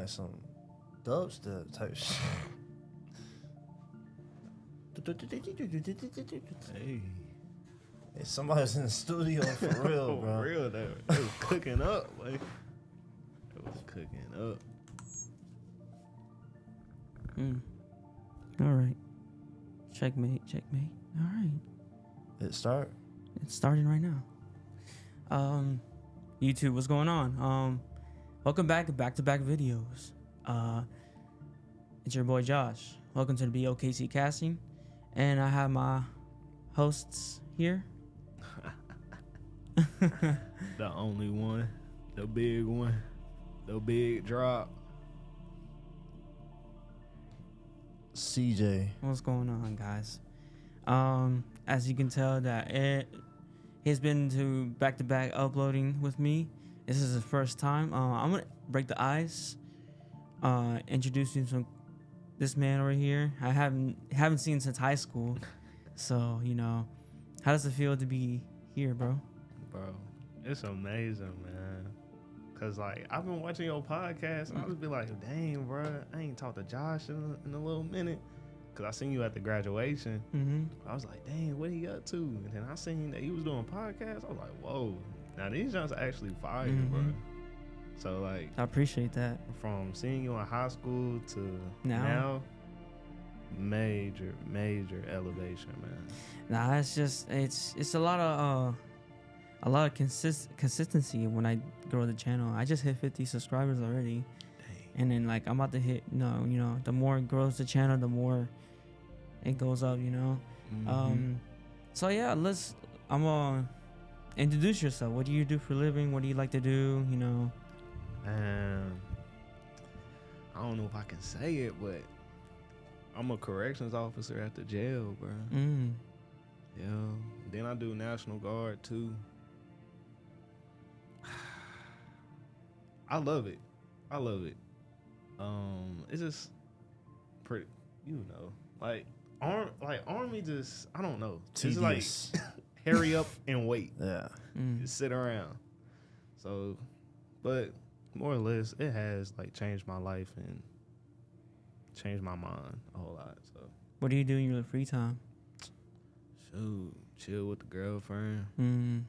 like some dubstep type shit. Hey. Hey, somebody was in the studio for real, bro. For real, they was cooking up, like. It was cooking up. All right. Checkmate. All right. It start? It's starting right now. YouTube, what's going on? Welcome back to back videos. It's your boy Josh. Welcome to the BOKCCasting. And I have my hosts here. The only one, the big one, the big drop. CJ. What's going on, guys? As you can tell, that he's been to back uploading with me. This is his first time. I'm gonna break the ice. Introduce you to this man over here. I haven't seen since high school, so how does it feel to be here, bro? Bro, it's amazing, man. Cause like I've been watching your podcast, and I just be like, dang, bro, I ain't talked to Josh in a little minute. Cause I seen you at the graduation. I was like, dang, what he up to? And then I seen that he was doing podcasts. I was like, whoa, now these jobs are actually fire, bro. So like, I appreciate that. From seeing you in high school to now major elevation, man. Nah, it's a lot of consistency when I grow the channel. I just hit 50 subscribers already. Dang. And then like I'm about to hit the more it grows the channel, the more it goes up, So yeah, I'm gonna introduce yourself. What do you do for a living? What do you like to do? I don't know if I can say it, but I'm a corrections officer at the jail, bro. Yeah. Then I do National Guard too. I love it. It's just pretty, like Army just, I don't know. Tedious. It's like hurry up and wait. Yeah. Just sit around. So, but more or less, it has like changed my life and changed my mind a whole lot. So, what do you do in your free time? Shoot, chill with the girlfriend.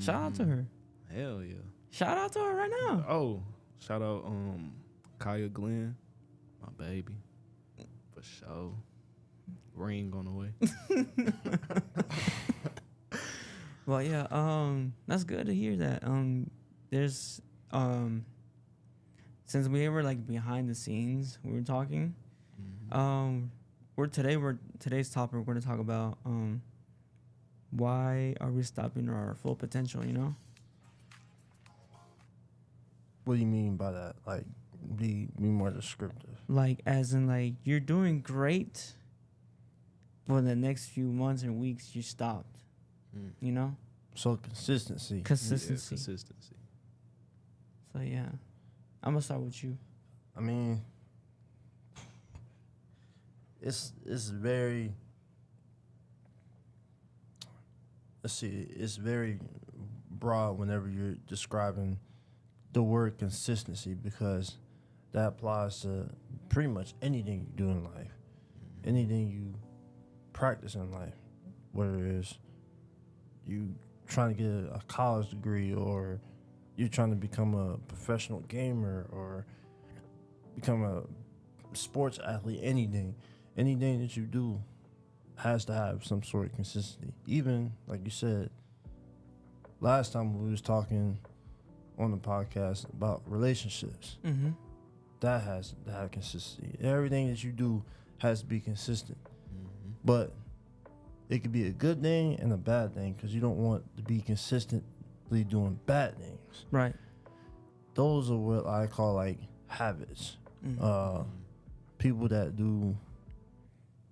Shout out to her. Hell yeah. Shout out to her right now. Oh, shout out Kaya Glenn, my baby. For sure. Ring on the way. Well, yeah, that's good to hear that. There's since we were like behind the scenes, we were talking. Today's topic, we're going to talk about why are we stopping our full potential, What do you mean by that? Like, be more descriptive. Like, as in, like, you're doing great, but in the next few months and weeks, you stopped. So consistency. Yeah, consistency. So yeah, I'm gonna start with you. I mean, it's very. Let's see. It's very broad whenever you're describing the word consistency, because that applies to pretty much anything you do in life, anything you practice in life, whether it's you trying to get a college degree, or you're trying to become a professional gamer, or become a sports athlete. Anything that you do has to have some sort of consistency. Even like you said last time, we was talking on the podcast about relationships. That has to have consistency. Everything that you do has to be consistent. But it could be a good thing and a bad thing, because you don't want to be consistently doing bad things. Right. Those are what I call like habits. People that do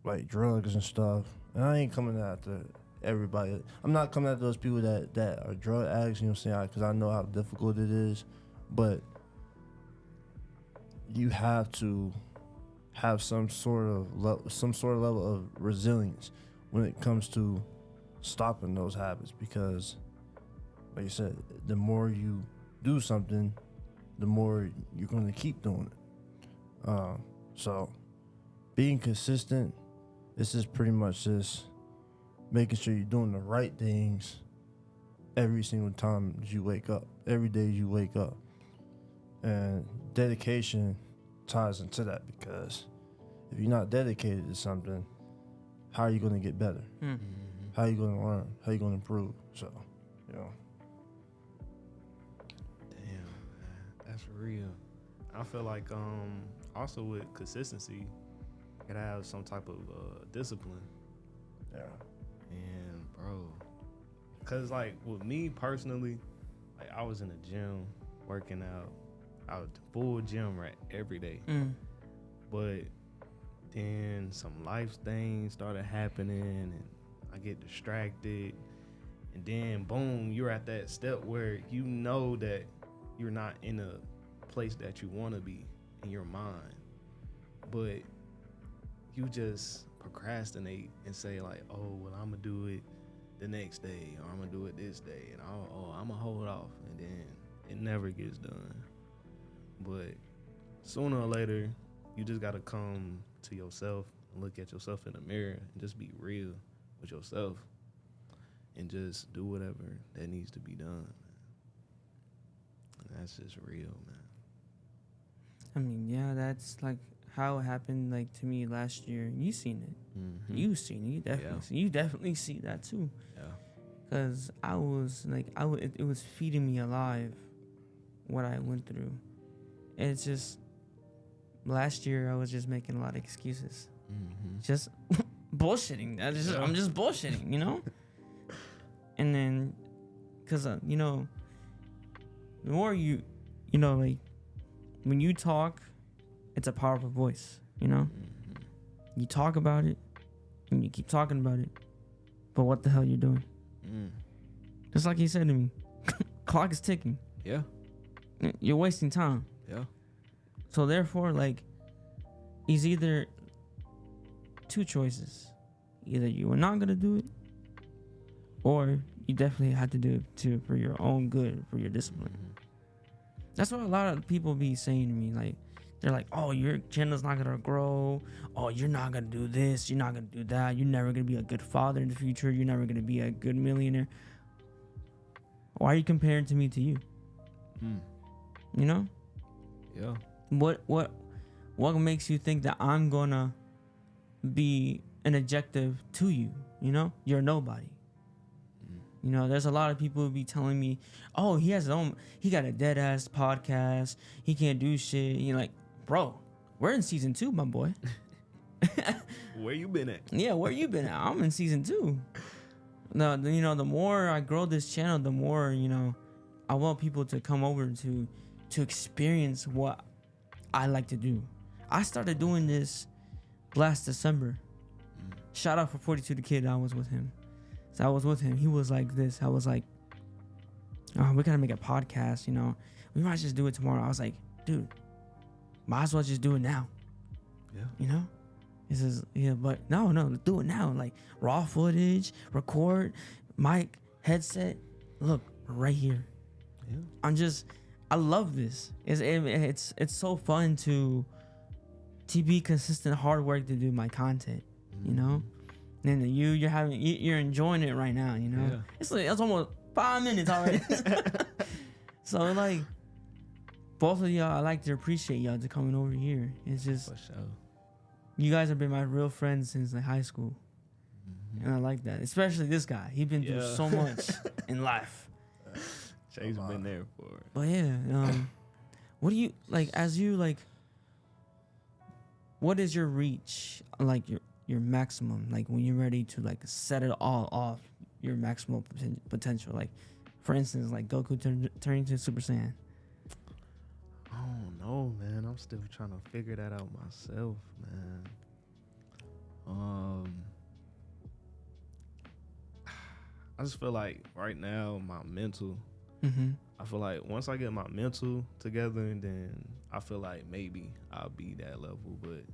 like drugs and stuff. And I ain't coming after everybody. I'm not coming at those people that are drug addicts, because I know how difficult it is. But you have to have some sort of level of resilience when it comes to stopping those habits, because like you said, the more you do something, the more you're going to keep doing it. So being consistent, this is pretty much just making sure you're doing the right things every single time you wake up, every day you wake up. And dedication ties into that, because if you're not dedicated to something, how are you going to get better? How are you going to learn? How are you going to improve? So, you know. Damn, man, that's real. I feel like also with consistency, you gotta have some type of discipline. Yeah. And bro, cause like with me personally, like I was in the gym working out. I was full gym rat every day. But then some life things started happening and I get distracted. And then boom, you're at that step where you know that you're not in a place that you want to be in your mind. But you just procrastinate and say like, oh, well, I'm going to do it the next day, or I'm going to do it this day. And I'm going to hold off. And then it never gets done. But sooner or later, you just got to come to yourself and look at yourself in the mirror and just be real with yourself and just do whatever that needs to be done. And that's just real, man. I mean, yeah, that's like how it happened like to me last year. You seen it. Mm-hmm. You seen it. You definitely Yeah. see. You definitely see that too. Yeah. Cause I was like, it was feeding me alive what I went through. And it's just last year I was just making a lot of excuses, just bullshitting. I'm just bullshitting, you know. And then, cause you know, the more you know, like when you talk, it's a powerful voice. You know, you talk about it, and you keep talking about it, but what the hell you doing? Just like he said to me, clock is ticking. Yeah. You're wasting time. Yeah. So therefore, like, it's either two choices. Either you are not gonna do it, or you definitely have to do it too for your own good, for your discipline. That's what a lot of people be saying to me. Like, they're like, oh, your channel's not gonna grow. Oh, you're not gonna do this. You're not gonna do that. You're never gonna be a good father in the future. You're never gonna be a good millionaire. Why are you comparing to me to you? You know? Yeah. What makes you think that I'm gonna be an objective to you? You know, you're nobody. You know, there's a lot of people who be telling me, "Oh, he got a dead ass podcast. He can't do shit." You're like, bro, we're in season 2, my boy. Where you been at? Yeah, where you been at? I'm in season 2. No, you know, the more I grow this channel, the more, you know, I want people to come over to experience what I like to do. I started doing this last December. Shout out for 42 the kid. I was with him. So I was with him. He was like this. I was like, oh, we gotta make a podcast, you know. We might just do it tomorrow. I was like, dude, might as well just do it now. Yeah. You know? He says, yeah, but no, do it now. Like raw footage, record, mic, headset. Look, right here. Yeah. I love this. It's so fun to be consistent, hard work to do my content, you know. And then you're enjoying it right now, you know. Yeah. It's almost 5 minutes already. So like, both of y'all, I like to appreciate y'all to coming over here. It's just For sure. you guys have been my real friends since like high school, and I like that. Especially this guy. He's been through so much in life. Chase been there for it. But yeah, what do you like as you like? What is your reach, like your maximum, like when you're ready to like set it all off, your maximum potential? Like, for instance, like Goku turning to Super Saiyan. I don't know, man. I'm still trying to figure that out myself, man. I just feel like right now my mental. I feel like once I get my mental together, then I feel like maybe I'll be that level. But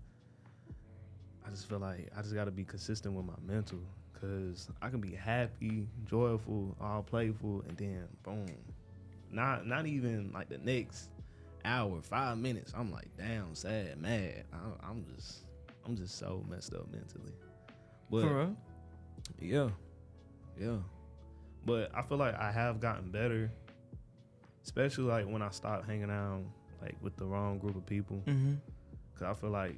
I just feel like I just got to be consistent with my mental, because I can be happy, joyful, all playful, and then boom, not even like the next hour, 5 minutes, I'm like, damn, sad, mad. I'm just so messed up mentally. But For real? yeah. But I feel like I have gotten better, especially like when I stopped hanging out like with the wrong group of people. Mm-hmm. Cause I feel like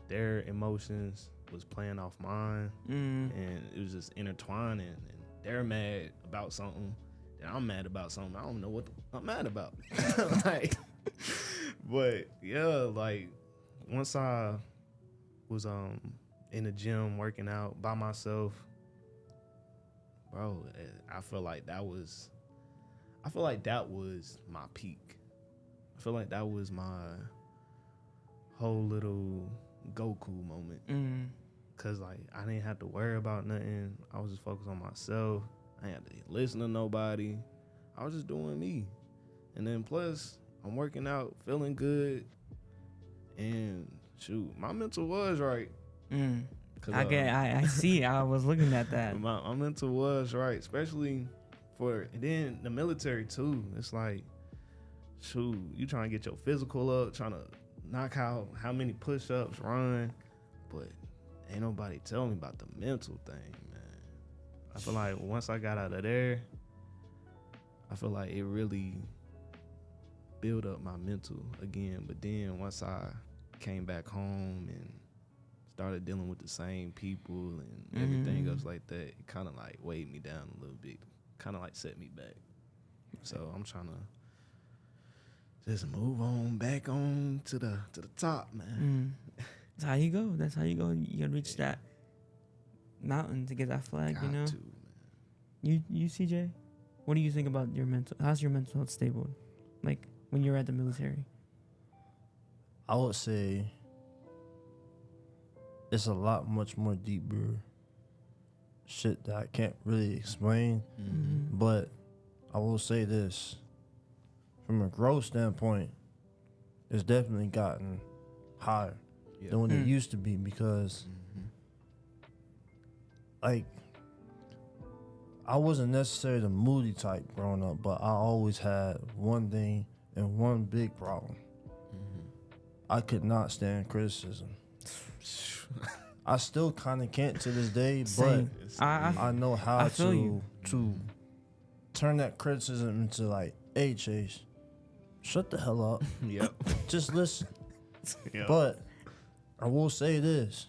their emotions was playing off mine, and it was just intertwining. And they're mad about something, and I'm mad about something. I don't know what I'm mad about. Like, but yeah, like once I was in the gym working out by myself, bro, I feel like that was my peak. I feel like that was my whole little Goku moment. Cause like I didn't have to worry about nothing. I was just focused on myself. I didn't have to listen to nobody. I was just doing me. And then plus I'm working out, feeling good, and shoot, my mental was right. I see. I was looking at that. My mental was right, especially for and then the military too. It's like, shoot, you trying to get your physical up, trying to knock out how many push-ups, run, but ain't nobody telling me about the mental thing, man. I feel like once I got out of there, I feel like it really built up my mental again. But then once I came back home and started dealing with the same people and everything else like that, it kind of like weighed me down a little bit, kind of like set me back. So I'm trying to just move on back on to the top, man. That's how you go. That's how you go. You gotta reach that mountain to get that flag. Got you know. to, man. You CJ, what do you think about your mental? How's your mental health stable? Like when you're at the military. I would say it's a lot much more deeper shit that I can't really explain. But I will say this. From a growth standpoint, it's definitely gotten higher than what it used to be because, like, I wasn't necessarily the moody type growing up, but I always had one thing and one big problem. I could not stand criticism. I still kind of can't to this day, Same. but I know how feel to turn that criticism into like, hey, Chase, shut the hell up. Yep. Just listen. Yep. But I will say this,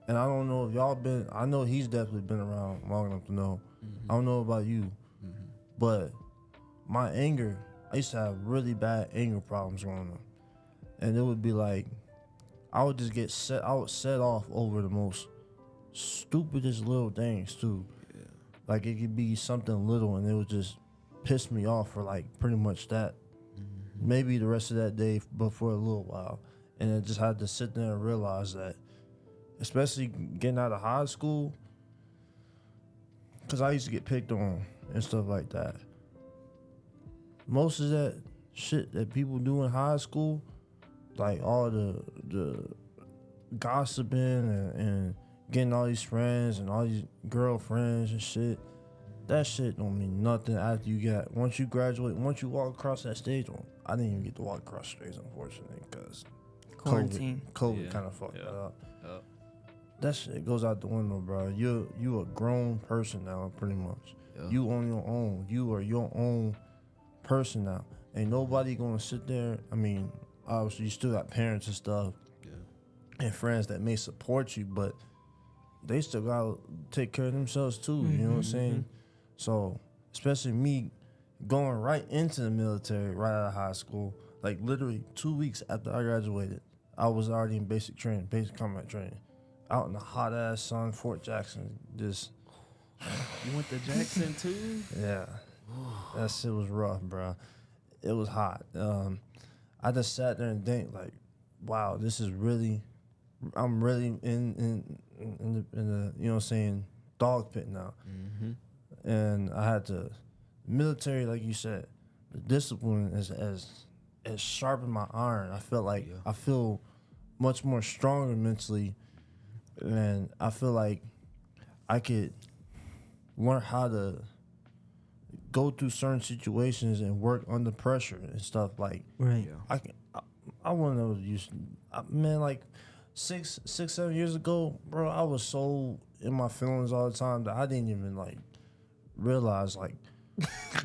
and I don't know if y'all been, I know he's definitely been around long enough to know. I don't know about you, but my anger, I used to have really bad anger problems growing up. And it would be like, I would just get set off over the most stupidest little things too. Yeah. Like it could be something little and it would just piss me off for like pretty much that. Maybe the rest of that day, but for a little while. And I just had to sit there and realize that, especially getting out of high school, because I used to get picked on and stuff like that. Most of that shit that people do in high school, like all the gossiping and getting all these friends and all these girlfriends and shit, that shit don't mean nothing after you get, once you graduate, once you walk across that stage. Well, I didn't even get to walk across the stage, unfortunately, because Quarantine. COVID kind of fucked that up. That shit goes out the window, bro. You a grown person now, pretty much. You on your own. You are your own person now. Ain't nobody gonna sit there. I mean, obviously you still got parents and stuff, and friends that may support you, but they still gotta take care of themselves too. You know what I'm saying? So, especially me going right into the military right out of high school, like literally 2 weeks after I graduated, I was already in basic training, basic combat training, out in the hot ass sun, Fort Jackson. Just You went to Jackson too? yeah, that shit was rough, bro. It was hot. I just sat there and think like, wow, this is really, I'm really in the you know what I'm saying, dog pit now. And I had to, military, like you said, the discipline is as sharp as my iron. I felt like I feel much more stronger mentally, and I feel like I could learn how to go through certain situations and work under pressure and stuff. Like Right. I want to use, man, like 7 years ago, bro. I was so in my feelings all the time that I didn't even like realize like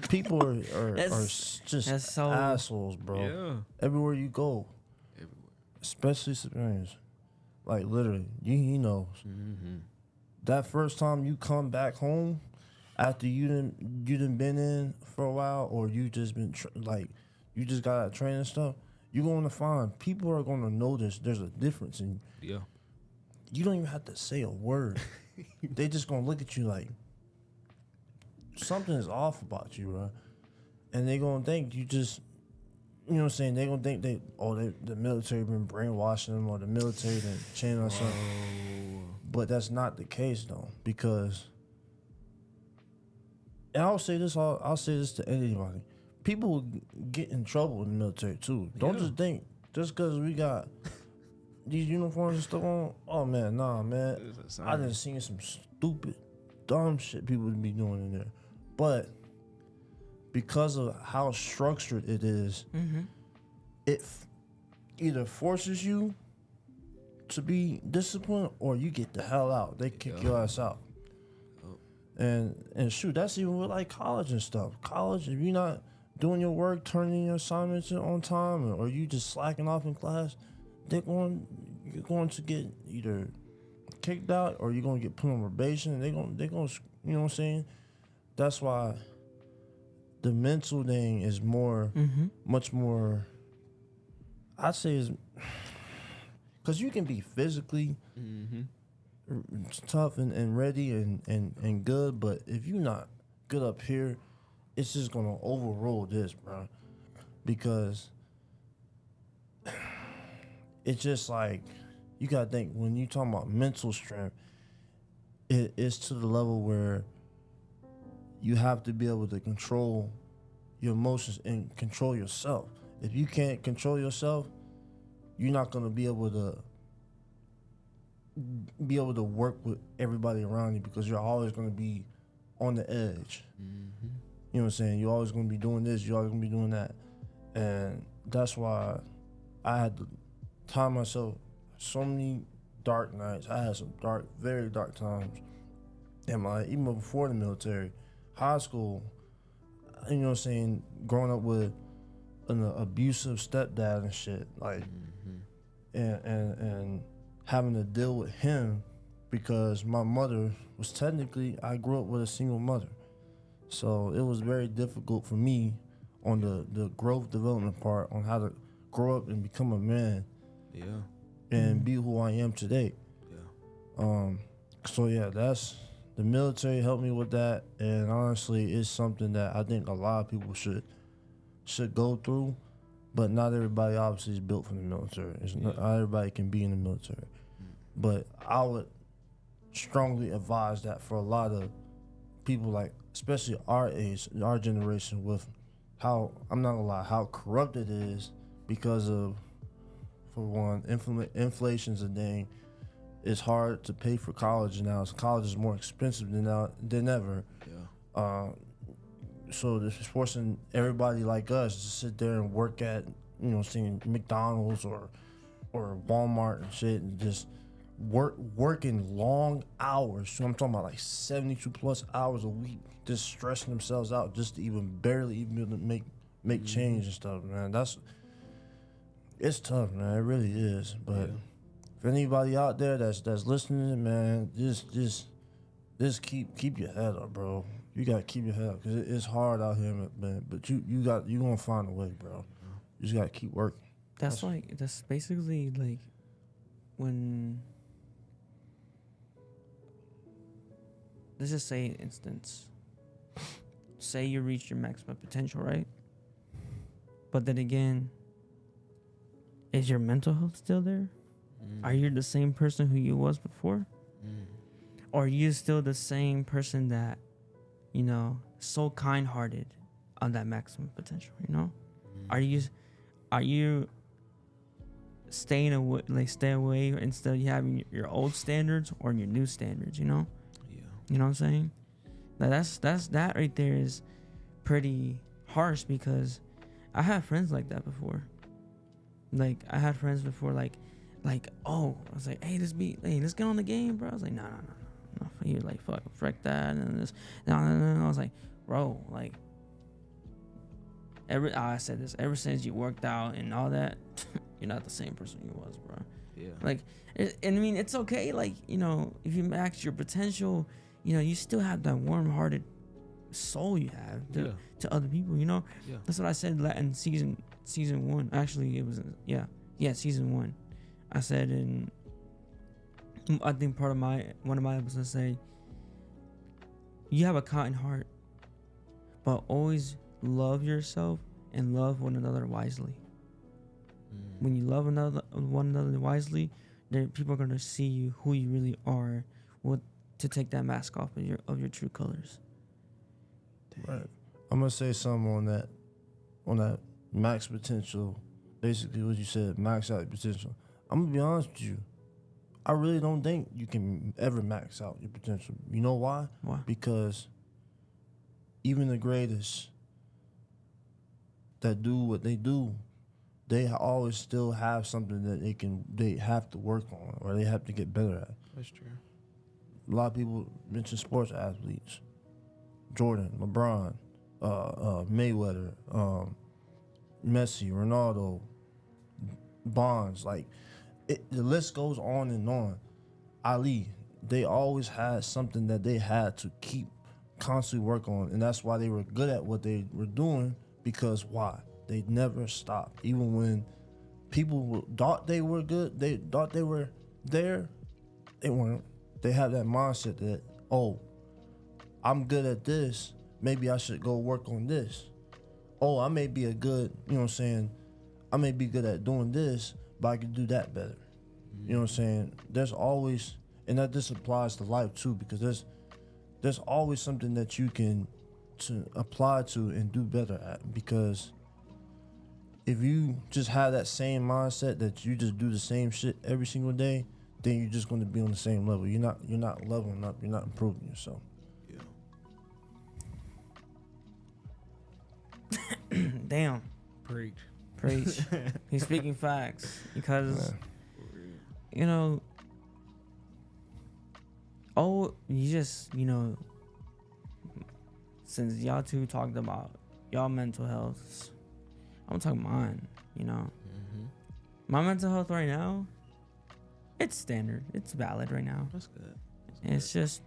people are That's just so- assholes, bro. Yeah. Everywhere you go, Everywhere. especially civilians. Like literally, he knows. Mm-hmm. That first time you come back home after you done been in for a while, or you just been you just got out of training and stuff, you're going to find people are going to notice there's a difference, and Yeah. you don't even have to say a word. They just gonna look at you like something is off about you, bro, and they gonna think you just. You know what I'm saying? They gonna think the military been brainwashing them, or the military done changed or something. But that's not the case though, because, and I'll say this to anybody: people get in trouble in the military too. Don't just think just because we got these uniforms and stuff on. Oh man, nah, man. I done seen some stupid, dumb shit people be doing in there, but because of how structured it is, it either forces you to be disciplined or you get the hell out. They kick your ass out. And shoot, that's even with like college and stuff. College, if you're not doing your work, turning in your assignments in on time, or you just slacking off in class, you're going to get either kicked out or you're going to get put on probation. And they're going, you know what I'm saying? That's why the mental thing is much more. I'd say is because you can be physically tough and ready and good, but if you're not good up here, it's just gonna overrule this, bro. Because it's just like you gotta think when you talking about mental strength, it's to the level where you have to be able to control your emotions and control yourself. If you can't control yourself, you're not gonna be able to work with everybody around you because you're always gonna be on the edge. You know what I'm saying? You're always gonna be doing this, you're always gonna be doing that. And that's why I had to time myself so many dark nights. I had some very dark times in my, even before the military. High school, you know what I'm saying, growing up with an abusive stepdad and shit, like, and having to deal with him because my mother was technically, I grew up with a single mother. So it was very difficult for me on the growth development part on how to grow up and become a man. Yeah. And be who I am today. Yeah. So yeah, the military helped me with that, and honestly, it's something that I think a lot of people should go through, but not everybody obviously is built for the military. Not everybody can be in the military, but I would strongly advise that for a lot of people, like especially our age, our generation, with how, I'm not gonna lie, how corrupt it is because of, for one, inflation's a thing. It's hard to pay for college now. So college is more expensive than ever. Yeah. So this is forcing everybody like us to sit there and work at, you know, seeing McDonald's or Walmart and shit, and just working long hours. So I'm talking about like 72 plus hours a week, just stressing themselves out just to barely even be able to make change and stuff, man. It's tough, man. It really is. But if anybody out there that's listening, man, just keep your head up, bro. You gotta keep your head up because it's hard out here, man. But you gonna find a way, bro. You just gotta keep working. That's basically like when, let's just say an instance. Say you reach your maximum potential, right? But then again, is your mental health still there? Are you the same person who you was before? Or are you still the same person that, you know, so kind-hearted on that maximum potential, you know? Are you staying away, like stay away instead of you having your old standards or your new standards, you know? Yeah. You know what I'm saying? Like that right there is pretty harsh because I had friends like that before. Like I had friends before, oh, I was like, hey, let's get on the game, bro. I was like, no. He was like, frick that, and this, no. I was like, bro, like, I said this, ever since you worked out and all that, you're not the same person you was, bro. Yeah. Like, and I mean, it's okay, like, you know, if you max your potential, you know, you still have that warm-hearted soul you have to other people, you know. Yeah. That's what I said in season 1. Actually, it was season 1. I said I think one of my episodes say, you have a kind heart, but always love yourself and love one another wisely. When you love one another wisely, then people are gonna see you who you really are, to take that mask off of your true colors. Right. I'm gonna say something on that max potential. Basically, what you said, max out your potential. I'm gonna be honest with you. I really don't think you can ever max out your potential. You know why? Why? Because even the greatest that do what they do, they always still have something that they have to work on or they have to get better at. That's true. A lot of people mention sports athletes. Jordan, LeBron, Mayweather, Messi, Ronaldo, Bonds, like the list goes on and on. Ali, they always had something that they had to keep constantly work on, and that's why they were good at what they were doing, because why? They never stopped. Even when people thought they were good, they thought they were there, they weren't. They have that mindset that, oh, I'm good at this, maybe I should go work on this. Oh, I may be I may be good at doing this, but I could do that better. You know what I'm saying? There's always, and that just applies to life too, because there's always something that you can to apply to and do better at. Because if you just have that same mindset that you just do the same shit every single day, then you're just going to be on the same level. You're not leveling up. You're not improving yourself. Yeah. Damn. Preach. He's speaking facts, because you know, since y'all two talked about y'all mental health, I'm talking mine. You know, my mental health right now, it's standard. It's valid right now. That's good. It's just,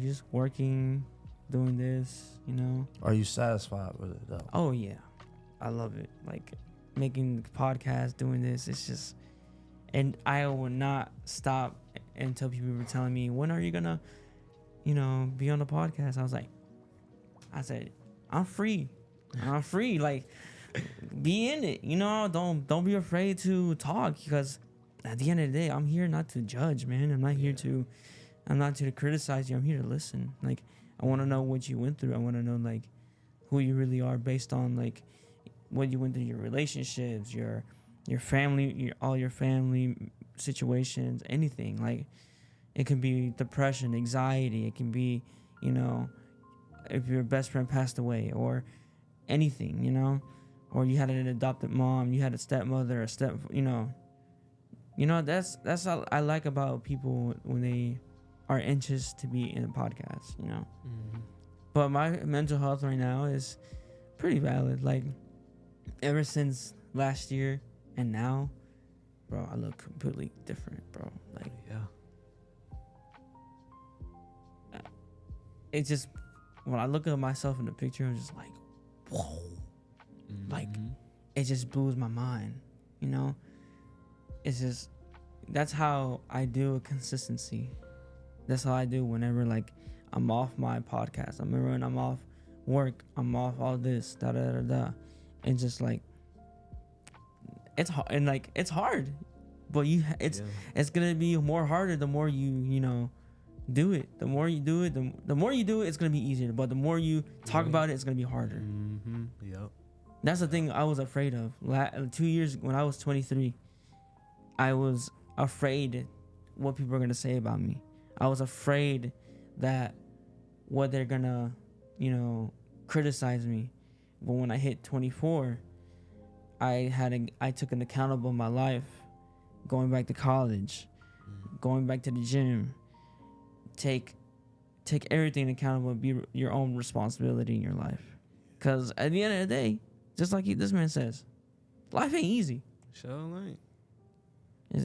just working, doing this, Are you satisfied with it though? Oh yeah, I love it. Like making the podcast, doing this. It's just, and I will not stop until people were telling me, when are you gonna, be on the podcast? I said, I'm free. Like, be in it. Don't be afraid to talk, because at the end of the day, I'm here not to judge, man. I'm not here to criticize you. I'm here to listen. Like, I want to know what you went through. I want to know, like, who you really are based on, like, what you went through, your relationships, your family, all your family situations, anything. Like, it can be depression, anxiety. It can be, if your best friend passed away, or anything, or you had an adopted mom, you had a stepmother, that's all I like about people when they are anxious to be in a podcast, But my mental health right now is pretty valid. Like, ever since last year and now, bro, I look completely different, bro. Like, it's just, when I look at myself in the picture, I'm just like, whoa. Like, it just blows my mind, It's just, that's how I do with consistency. That's how I do whenever, like, I'm off my podcast. I remember when I'm off work, I'm off all this, and just, like, it's hard, and, like, it's hard, but it's gonna be more harder the more you do it. The more you do it, the more you do it, it's gonna be easier. But the more you talk about it, it's gonna be harder. Yep. That's the thing I was afraid of. 2 years when I was 23, I was afraid what people are gonna say about me. I was afraid that what they're gonna, criticize me. But when I hit 24, I took an accountable of my life, going back to college, going back to the gym. Take everything accountable. Be your own responsibility in your life. Because at the end of the day, just like this man says, life ain't easy. Sure ain't.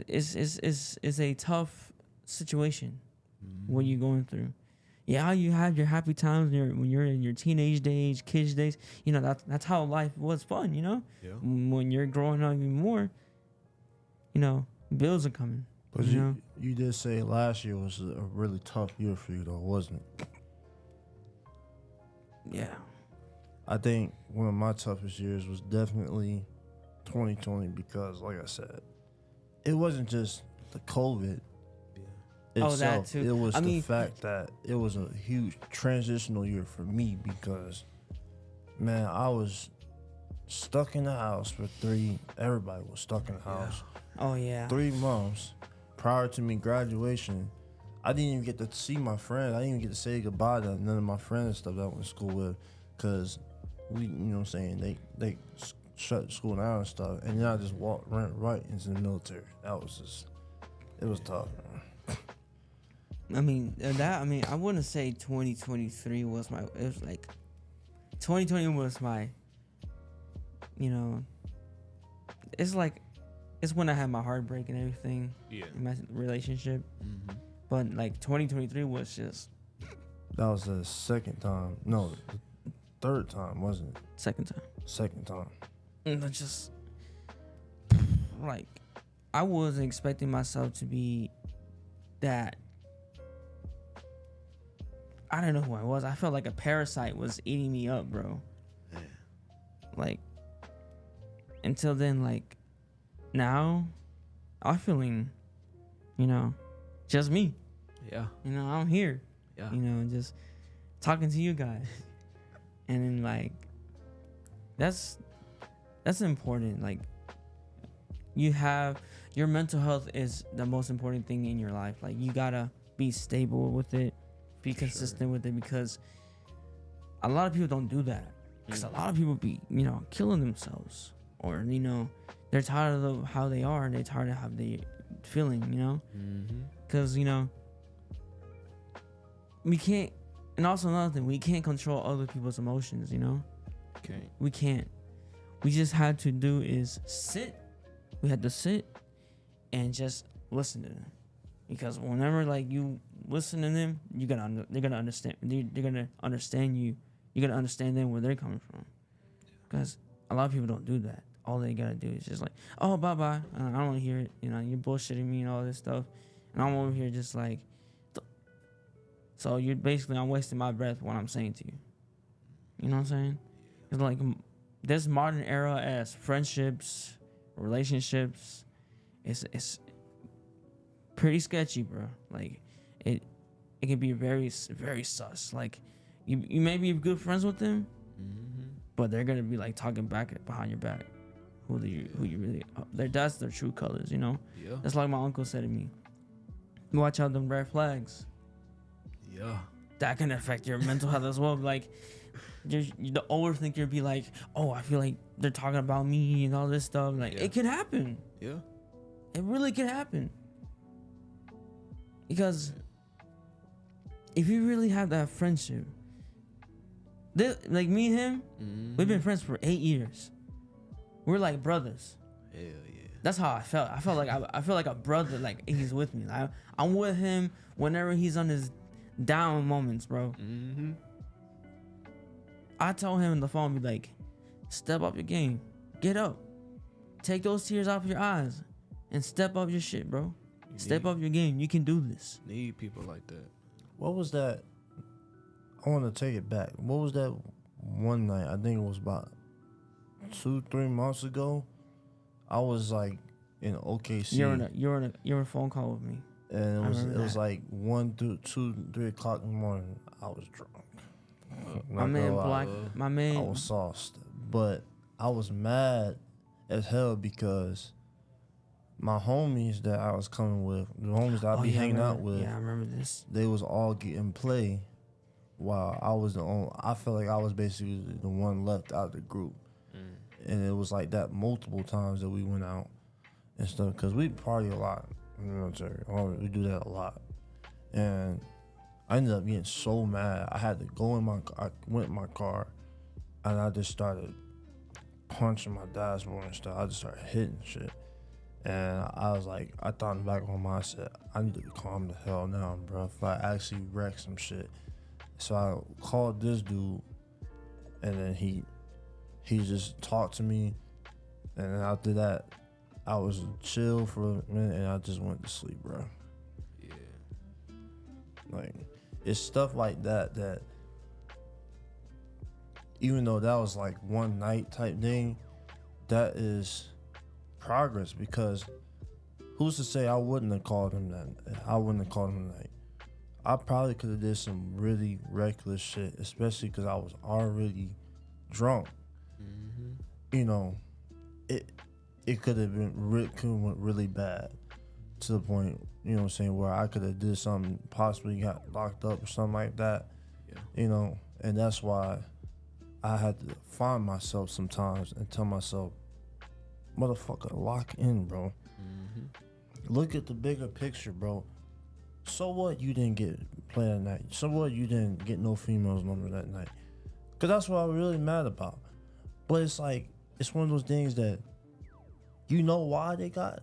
It's a tough situation what you're going through. Yeah, you have your happy times when you're in your teenage days, kids days. You know, that's how life was fun, you know? Yeah. When you're growing up even more, you know, bills are coming. But you know? you did say last year was a really tough year for you, though, wasn't it? Yeah. I think one of my toughest years was definitely 2020 because, like I said, it wasn't just the COVID itself. Oh, that too. It was I the mean, fact that it was a huge transitional year for me because, man, I was stuck in the house for everybody was stuck in the house. Oh, yeah. 3 months prior to me graduation. I didn't even get to see my friends. I didn't even get to say goodbye to none of my friends and stuff that I went to school with because we, you know what I'm saying, they shut school down and stuff. And then I just ran right into the military. It was tough, man. I wouldn't say 2023 was it was like, 2020 was my, you know, it's when I had my heartbreak and everything. Yeah. In my relationship. But like 2023 was just. That was the second time. No, the third time, wasn't it? Second time. Second time. And I just, like, I wasn't expecting myself to be that. I don't know who I was. I felt like a parasite was eating me up, bro. Yeah. Like, until then, like, now, I'm feeling, you know, just me. Yeah. You know, I'm here. Yeah. You know, just talking to you guys. And then, like, that's important. Like, your mental health is the most important thing in your life. Like, you gotta be stable with it, be consistent with it, because a lot of people don't do that. Because a lot of people be, you know, killing themselves, or, you know, they're tired of how they are, and they're tired of how they feeling, you know? Because, you know, we can't, and also another thing, we can't control other people's emotions, you know? Okay. We can't. We just had to do is sit. We had to sit and just listen to them. Because whenever, like, you listen to them, they're gonna understand. They're gonna understand you. You're gonna understand them where they're coming from. Because a lot of people don't do that. All they gotta do is just like, oh, bye bye. I don't want to hear it. You know, you're bullshitting me and all this stuff. And I'm over here just like, so you're basically, I'm wasting my breath what I'm saying to you. You know what I'm saying? It's like this modern era as friendships, relationships, it's pretty sketchy, bro. Like it can be very, very sus. Like you may be good friends with them, but they're gonna be like talking back behind your back. Who you really? That's their true colors, you know. Yeah. That's like my uncle said to me. Watch out them red flags. Yeah. That can affect your mental health as well. Like, the overthinker be like, oh, I feel like they're talking about me and all this stuff. Like, it could happen. Yeah. It really could happen. Because if you really have that friendship, like me and him, we've been friends for 8 years. We're like brothers. Hell yeah. That's how I felt. I felt like I feel like a brother. Like he's with me. I'm with him whenever he's on his down moments, bro. I told him on the phone, be like, step up your game, get up, take those tears off your eyes, and step up your shit, bro. Step up your game. You can do this. Need people like that. What was that? I want to take it back. What was that one night? I think it was about 2-3 months ago. I was like in OKC. You're on a phone call with me. And it was like 1 to 2, 3 o'clock in the morning. I was drunk. My man I was sauced. But I was mad as hell because my homies that I was coming with, the homies that I be hanging out with, yeah, I remember this. they was all getting play. while I was the only, I felt like I was basically the one left out of the group. And it was like that multiple times that we went out and stuff, because we party a lot in the military. We do that a lot. And I ended up getting so mad. I had to go I went in my car and I just started punching my dashboard and stuff. I just started hitting shit. And I was like, I thought in the back of my mind, I said, I need to calm the hell down, bro, if I actually wreck some shit. So I called this dude, and then he just talked to me, and then after that, I was chill for a minute, and I just went to sleep, bro. Yeah. Like, it's stuff like that even though that was like one night type thing, that is progress, because who's to say I wouldn't have called him that? I wouldn't have called him that. I probably could have did some really reckless shit, especially because I was already drunk. You know, it could have went really bad to the point, you know what I'm saying, where I could have did something, possibly got locked up or something like that. Yeah. You know, and that's why I had to find myself sometimes and tell myself, motherfucker, lock in, bro. Look at the bigger picture, bro. So what you didn't get play that night? So what you didn't get no females number that night? Because that's what I'm really mad about. But it's like, it's one of those things that you know why they got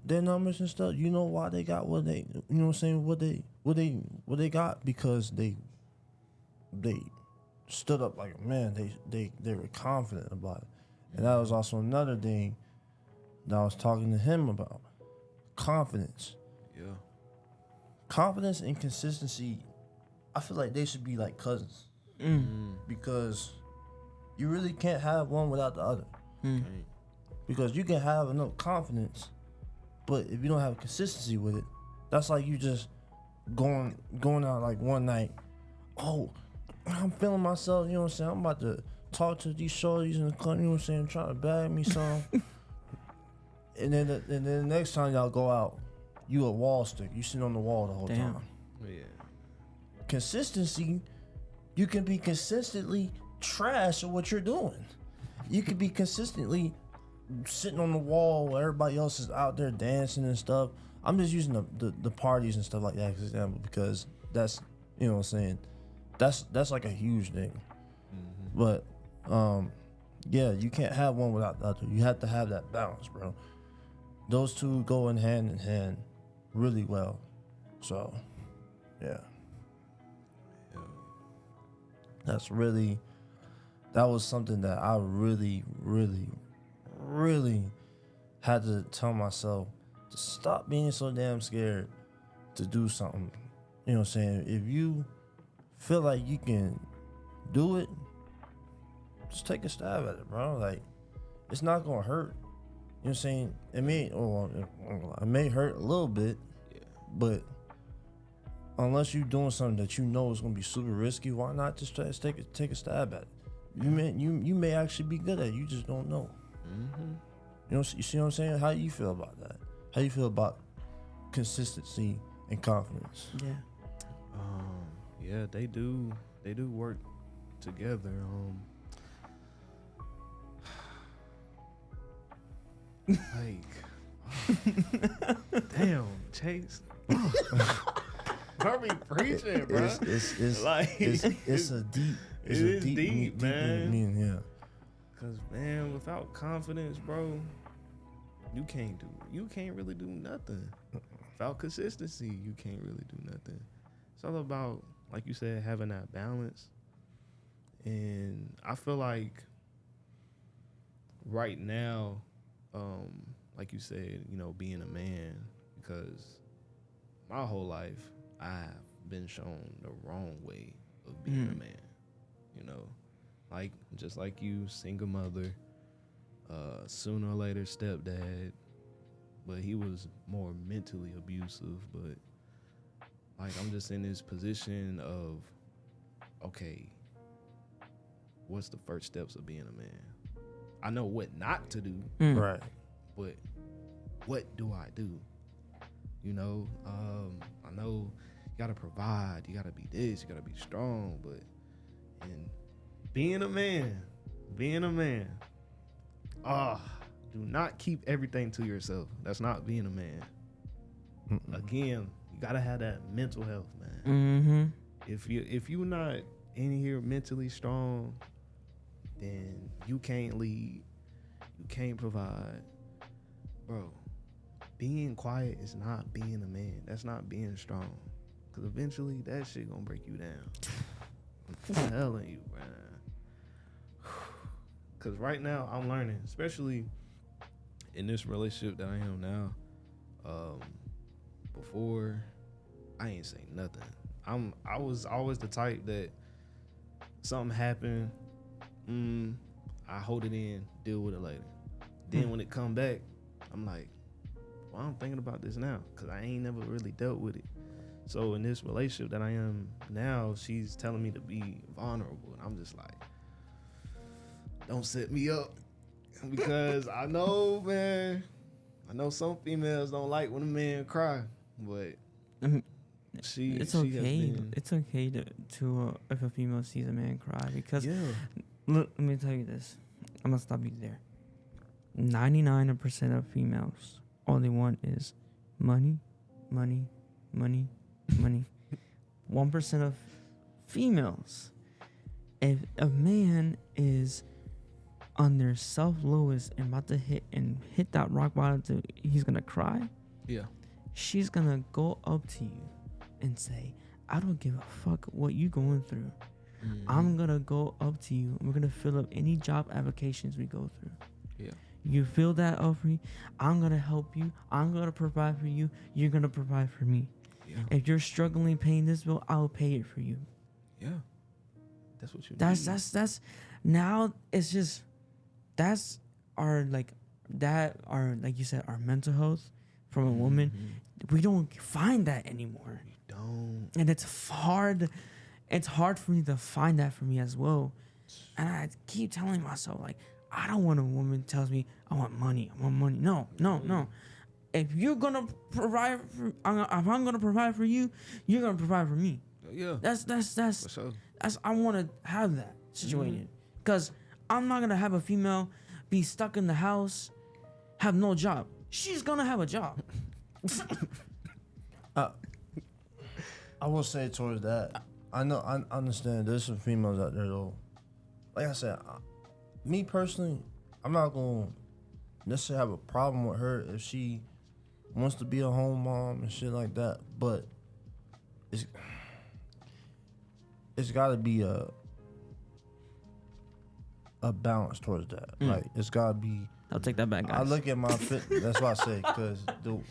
their numbers and stuff. You know why they got what they, you know what I'm saying, what they got, because they stood up like a man. They were confident about it. And that was also another thing that I was talking to him about. Confidence. Yeah. Confidence and consistency, I feel like they should be like cousins. Because you really can't have one without the other. Because you can have enough confidence, but if you don't have consistency with it, that's like you just going out like one night. Oh, I'm feeling myself, you know what I'm saying? I'm about to talk to these shorties in the club, you know what I'm saying, trying to bag me some. and then the next time y'all go out, you a wall stick. You sit on the wall the whole time. Yeah. Consistency, you can be consistently trash at what you're doing. You could be consistently sitting on the wall while everybody else is out there dancing and stuff. I'm just using the parties and stuff like that as an example, because that's, you know what I'm saying, that's like a huge thing. But yeah, you can't have one without the other. You have to have that balance, bro. Those two go in hand really well. So yeah. That was something that I really had to tell myself to stop being so damn scared to do something. You know what I'm saying? If you feel like you can do it, just take a stab at it, bro. Like, it's not gonna hurt. You know what I'm saying? It may hurt a little bit, but unless you're doing something that you know is gonna be super risky, why not just try to take a stab at it? You may actually be good at it. You just don't know. You know, you see what I'm saying? How do you feel about that? How do you feel about consistency and confidence? Yeah, they do work together. Damn, Chase. Are we preaching, bro? It's like it's a deep. It's it a is deep, deep, man. meaning, yeah. Cause man, without confidence, bro, you can't really do nothing. Without consistency, you can't really do nothing. It's all about, like you said, having that balance. And I feel like right now, like you said, you know, being a man, because my whole life I've been shown the wrong way of being a man. You know, like just like you, single mother, sooner or later stepdad, but he was more mentally abusive. But like, I'm just in this position of, okay, what's the first steps of being a man? I know what not to do, Right. but what do I do? You know, I know you gotta provide, you gotta be this, you gotta be strong. But and being a man, do not keep everything to yourself. That's not being a man. Mm-mm. Again, you gotta have that mental health, man. Mm-hmm. If you're not in here mentally strong, then you can't lead, you can't provide, bro. Being quiet is not being a man. That's not being strong. Cause eventually that shit gonna break you down. I'm telling you, man. Cause right now I'm learning, especially in this relationship that I am now. Before I ain't say nothing. I was always the type that something happened, I hold it in, deal with it later. Then when it come back, I'm like, well, I'm thinking about this now, cause I ain't never really dealt with it. So in this relationship that I am now, she's telling me to be vulnerable, and I'm just like, don't set me up, because I know, man. I know some females don't like when a man cry, but she It's she okay. has been, It's okay to if a female sees a man cry, because yeah. look, let me tell you this. I'm gonna stop you there. 99% of females, all they want is money, money, money, money. 1% of females, if a man is on their self lowest and about to hit that rock bottom, he's gonna cry. Yeah. She's gonna go up to you and say, I don't give a fuck what you going through. I'm gonna go up to you and we're gonna fill up any job applications we go through. Yeah. You fill that up for me, I'm gonna help you, I'm gonna provide for you, you're gonna provide for me. Yeah. If you're struggling paying this bill, I'll pay it for you. Yeah. That's what you need. That's now it's just that's our like you said, our mental health from a woman. We don't find that anymore. We don't. And it's hard for me to find that for me as well. And I keep telling myself, like, I don't want a woman tells me I want money. No. If you're gonna provide for, if I'm gonna provide for you, you're gonna provide for me. Yeah. That's For sure. I want to have that situation, because I'm not gonna have a female be stuck in the house, have no job. She's gonna have a job. I will say towards that, I understand there's some females out there though. Like I said, me personally, I'm not gonna necessarily have a problem with her if she wants to be a home mom and shit like that. But it's got to be a balance towards that. Like it's got to be. I'll take that back, guys. I look at my fit. That's what I say, because I'll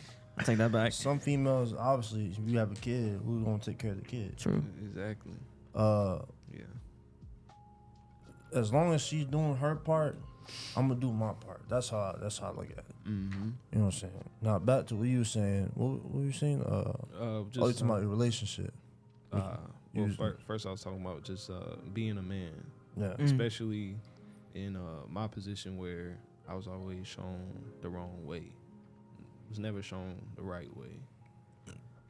take that back. some females, obviously, if you have a kid, who's gonna take care of the kid? True. Exactly. Yeah. As long as she's doing her part, I'm gonna do my part. That's how I look at it. Mm-hmm. You know what I'm saying? Now back to what you were saying. What were you saying? Just you talking about your relationship? Well, first I was talking about just being a man, Yeah. especially in my position where I was always shown the wrong way. Was never shown the right way.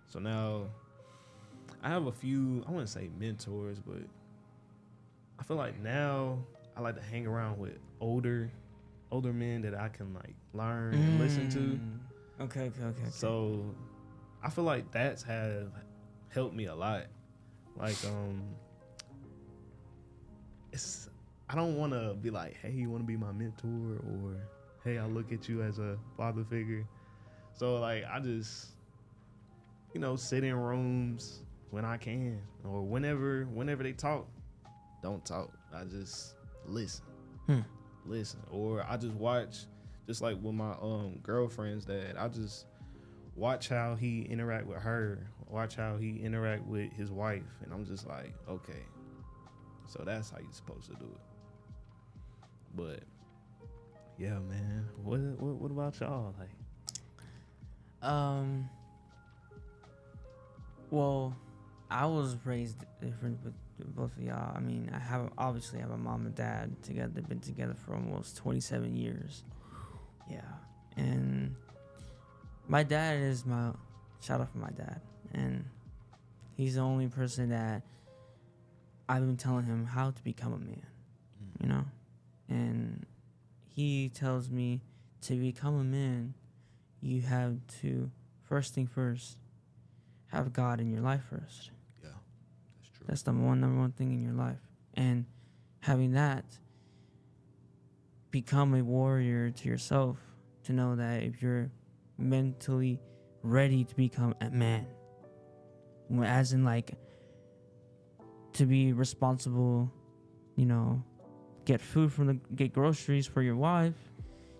So now I have a few, I wouldn't say mentors, but I feel like now I like to hang around with older men that I can like learn and listen to. Okay. So I feel like that's have helped me a lot. Like it's, I don't want to be like, hey, you want to be my mentor, or hey, I look at you as a father figure. So like I just, sit in rooms when I can, or whenever they talk, don't talk. I just listen. Listen. Or I just watch, just like with my girlfriend's dad, I just watch how he interact with her, watch how he interact with his wife, and I'm just like, okay, so that's how you're supposed to do it. But yeah, man, what about y'all? Like, well, I was raised different with both of y'all. I mean, I have a mom and dad together. They've been together for almost 27 years. Yeah, and my dad is shout out for my dad, and He's the only person that I've been telling him how to become a man, you know? And he tells me to become a man, you have to, first thing first, have God in your life first. Yeah, that's true. That's the number one thing in your life. And having that, become a warrior to yourself to know that if you're mentally ready to become a man, as in like to be responsible, you know, get get groceries for your wife,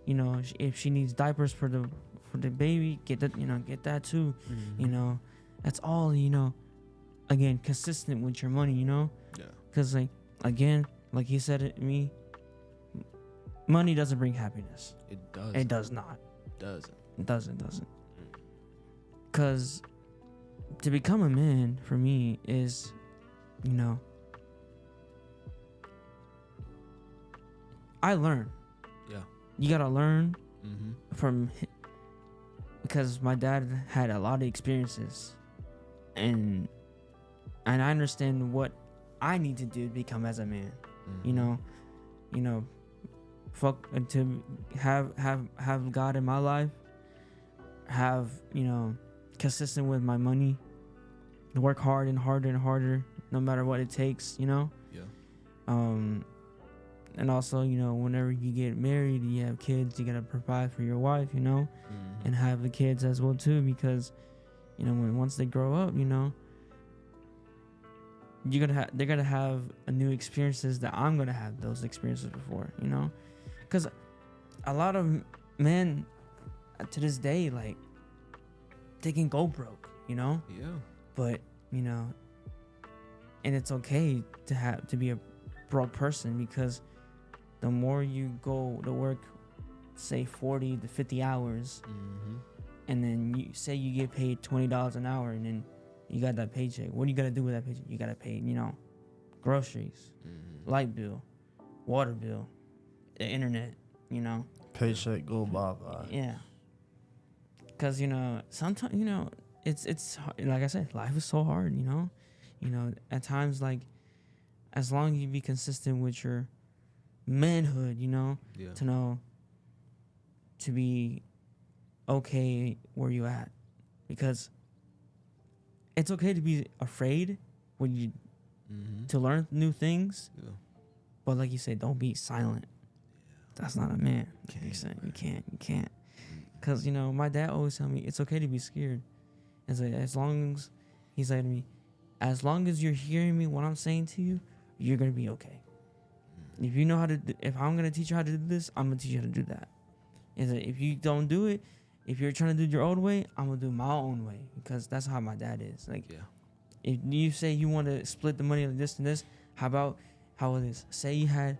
you know, if she needs diapers for the baby, get that too, you know, that's all, you know, again, consistent with your money, you know, because like, again, like he said it to me, money doesn't bring happiness. It does. It does not. It doesn't. Because to become a man for me is, you know, I learn. Yeah. You gotta learn Mm-hmm. because my dad had a lot of experiences, and I understand what I need to do to become as a man. Mm-hmm. You know, fuck and to have God in my life, have, you know, consistent with my money, work hard and harder and harder, no matter what it takes, you know. Yeah. And also, you know, whenever you get married and you have kids, you gotta provide for your wife, you know, and have the kids as well too, because, you know, once they grow up, you know, they're gonna have a new experiences that I'm gonna have those experiences before, you know, because a lot of men to this day, like, they can go broke, you know. Yeah. But, you know, and it's okay to be a broke person, because the more you go to work, say 40 to 50 hours, and then you say you get paid $20 an hour, and then you got that paycheck. What do you got to do with that paycheck? You got to pay, you know, groceries, light bill, water bill, the internet, you know. Paycheck go bye. Yeah. Because, you know, sometimes, you know, it's like I said, life is so hard, you know. You know, at times, like, as long as you be consistent with your manhood, you know, to know to be okay where you at, because it's okay to be afraid when you to learn new things, but like you said, don't be silent. That's not a man. You can't. Because, you know, my dad always tell me it's okay to be scared. It's like, as long as, he said to me, as long as you're hearing me, what I'm saying to you, you're going to be okay. If you know how to, if I'm going to teach you how to do this, I'm going to teach you how to do that. Is that if you don't do it, if you're trying to do your own way, I'm going to do my own way, because that's how my dad is. Like, if you say you want to split the money on this and this, how about how it is? Say you had,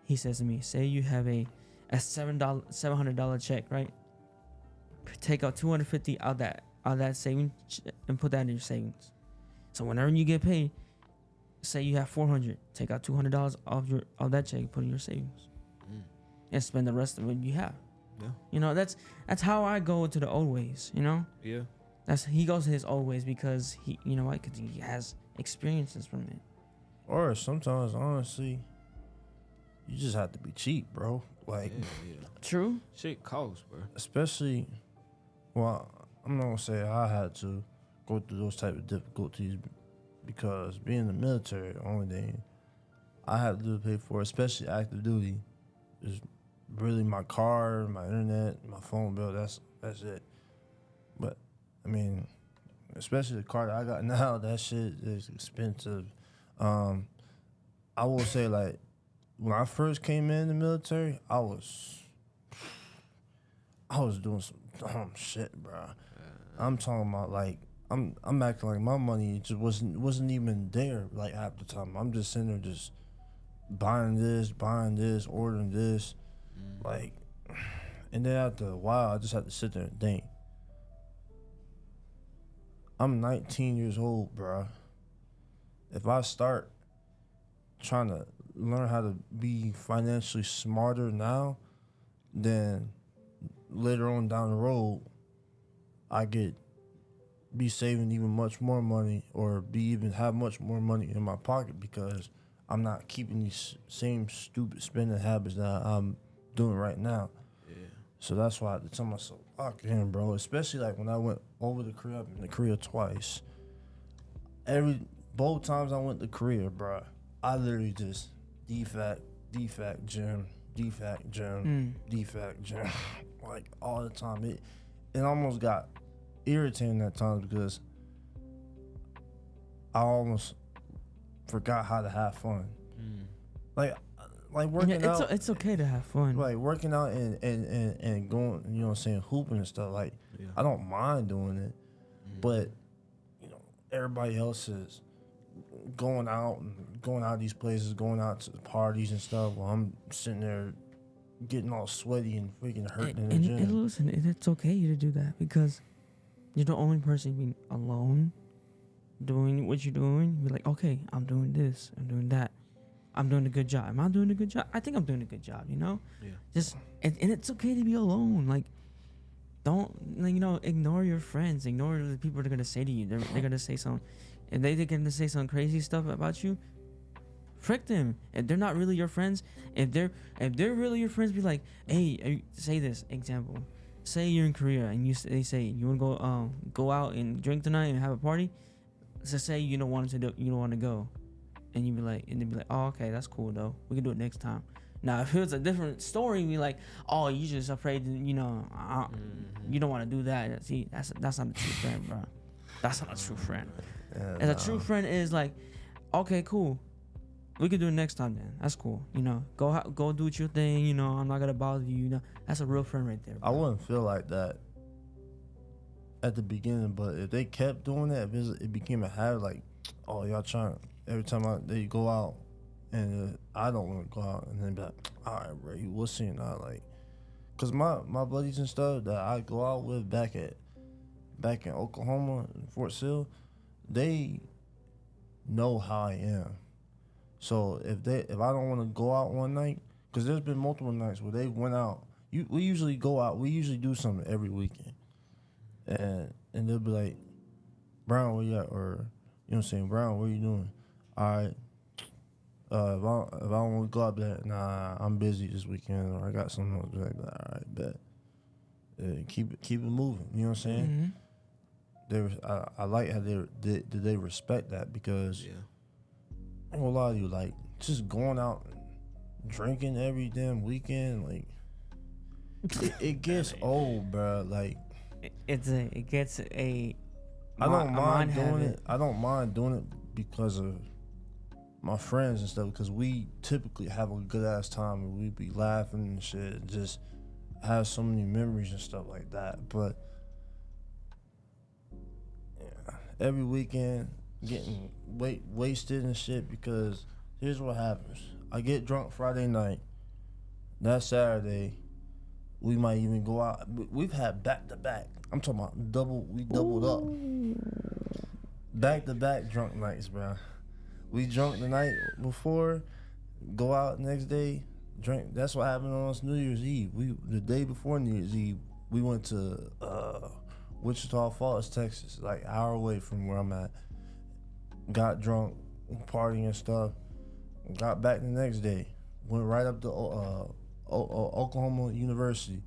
he says to me, say you have a $700 check, right? Take out $250 out that savings and put that in your savings. So whenever you get paid, say you have $400, take out $200 of that check and put in your savings, and spend the rest of what you have. Yeah. You know, that's how I go to the old ways. You know. Yeah. He goes to his old ways because he, you know what? Because he has experiences from it. Or sometimes, honestly, you just have to be cheap, bro. Like, True. Shit costs, bro. especially, well, I'm not gonna say I had to go through those type of difficulties, because being in the military, the only thing I had to do to pay for, especially active duty, is really my car, my internet, my phone bill. That's it. But I mean, especially the car that I got now, that shit is expensive. I will say, like, when I first came in the military, I was doing some dumb shit, bro. I'm talking about, like, I'm acting like my money just wasn't even there, like, half the time. I'm just sitting there just buying this, ordering this, like, and then after a while, I just had to sit there and think. I'm 19 years old, bro. If I start trying to learn how to be financially smarter now, then later on down the road, I get be saving even much more money or be even have much more money in my pocket because I'm not keeping these same stupid spending habits that I'm doing right now. Yeah. So that's why I had to tell myself, lock in, bro. Especially like when I went over to Korea, I've been to Korea twice. Both times I went to Korea, bro, I literally just defact gym, defact gym, like all the time. It almost got irritating at times because I almost forgot how to have fun. Like working out. It's okay to have fun. Like working out and going, you know what I'm saying, hooping and stuff. Like, Yeah. I don't mind doing it, but, you know, everybody else is going out these places, going out to parties and stuff while I'm sitting there getting all sweaty and freaking hurting in the gym. And listen, it's okay to do that because you're the only person being alone doing what you're doing. You're like, okay, I'm doing this, I'm doing that. I'm doing a good job. Am I doing a good job? I think I'm doing a good job, you know? Yeah. Just and it's okay to be alone. Like, don't, like, you know, ignore your friends. Ignore the people that are gonna say to you. They're gonna say something. If they're gonna say some crazy stuff about you, frick them. If they're not really your friends, if they're really your friends, be like, hey, say this example. Say you're in Korea and they say you wanna go out and drink tonight and have a party. So say you don't want to go. And you'd be like, oh, okay, that's cool though. We can do it next time. Now, if it was a different story, you'd be like, oh, you just afraid, you know, you don't want to do that. See, that's not a true friend, bro. That's not a true friend. Yeah, And a true friend is like, okay, cool. We can do it next time then. That's cool. You know, go do your thing. You know, I'm not gonna bother you. You know, that's a real friend right there, bro. I wouldn't feel like that at the beginning, but if they kept doing that, if it became a habit, like, oh, y'all trying, every time they go out and I don't want to go out, and then be like, all right, bro, we'll see now. Like, cause my buddies and stuff that I go out with back in Oklahoma, in Fort Sill, they know how I am. So if I don't want to go out one night, cause there's been multiple nights where they went out. We usually go out. We usually do something every weekend, and they'll be like, Brown, where you at? Or, you know what I'm saying, Brown, what are you doing? All right. If I don't want to go out there, nah, I'm busy this weekend, or I got something else. Like that. All right, bet. Keep it moving. You know what I'm saying? I like how they respect that, because Yeah. I ain't gonna lie to you, like, just going out and drinking every damn weekend, like, it gets old, bro. Like, it gets a. I don't mind doing habit. it. I don't mind doing it because of my friends and stuff, because we typically have a good ass time and we be laughing and shit, and just have so many memories and stuff like that. But yeah, every weekend getting wasted and shit, because here's what happens. I get drunk Friday night. That Saturday, we might even go out. We've had back to back. I'm talking about we doubled up. Back to back drunk nights, bro. We drunk the night before, go out next day, drink. That's what happened on us New Year's Eve. The day before New Year's Eve, we went to Wichita Falls, Texas, like an hour away from where I'm at. Got drunk, partying and stuff. Got back the next day. Went right up to Oklahoma University,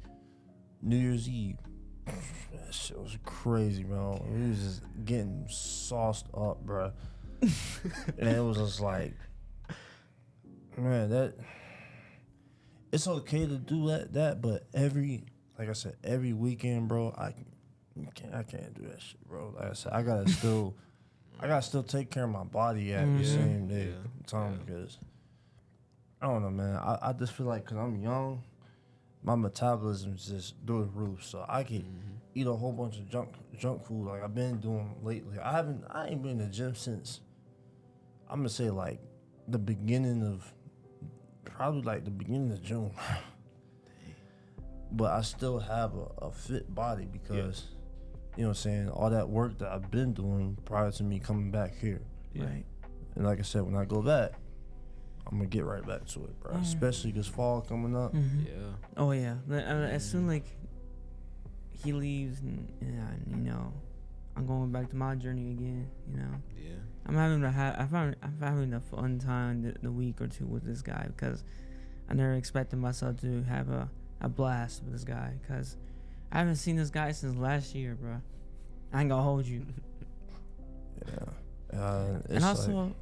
New Year's Eve. That shit was crazy, bro. We was just getting sauced up, bro. And it was just like, man, it's okay to do that, but like I said, every weekend, bro, I can't do that shit, bro. Like I said, I gotta still take care of my body at the same day time, because I don't know, man. I just feel like, because I'm young, my metabolism is just through the roof, so I can eat a whole bunch of junk food like I've been doing lately. I ain't been in the gym since, I'm gonna say, like the beginning of June. But I still have a fit body because, you know what I'm saying, all that work that I've been doing prior to me coming back here. Yeah. Right. And like I said, when I go back, I'm gonna get right back to it, bro. Especially because fall coming up. Yeah. Oh yeah. As soon like he leaves, and you know, I'm going back to my journey again. You know, Yeah. I'm having a fun time the week or two with this guy because I never expected myself to have a blast with this guy because I haven't seen this guy since last year, bro. I ain't gonna hold you. Yeah. It's And also, like,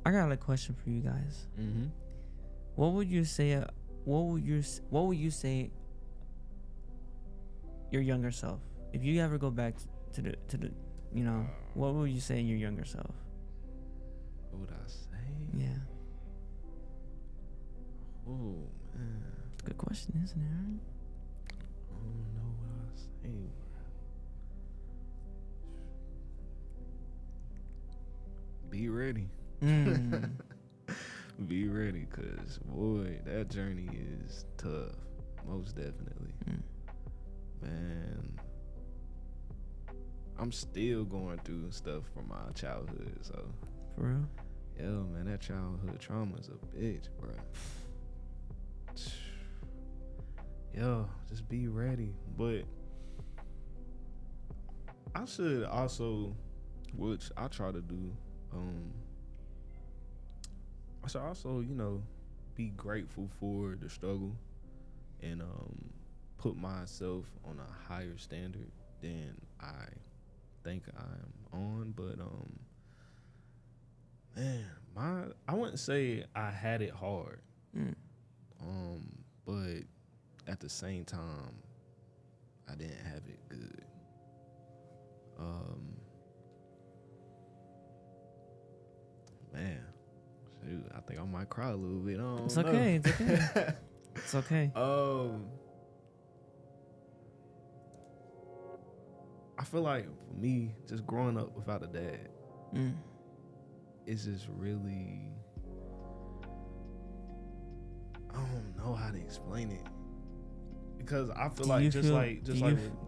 I got a question for you guys. Mm-hmm. What would you say? What would you say? Your younger self, if you ever go back to the, you know, what would you say in your younger self? What would I say? Yeah, Oh man, it's a good question, isn't it? Right? I don't know what I say. Be ready. Mm. Be ready, cause boy, that journey is tough. Most definitely. Man, I'm still going through stuff from my childhood, so For real? yeah, man, that childhood trauma is a bitch, bro. Yo, just be ready. But I should also, which I try to do, I should also, you know, be grateful for the struggle and put myself on a higher standard than I think I'm on. But man, I wouldn't say I had it hard. Mm. But at the same time, I didn't have it good. Man, shoot, I think I might cry a little bit. I don't It's know. okay. It's okay. It's okay. I feel like for me, just growing up without a dad, Mm. it's just really, I don't know how to explain it, because I feel like Do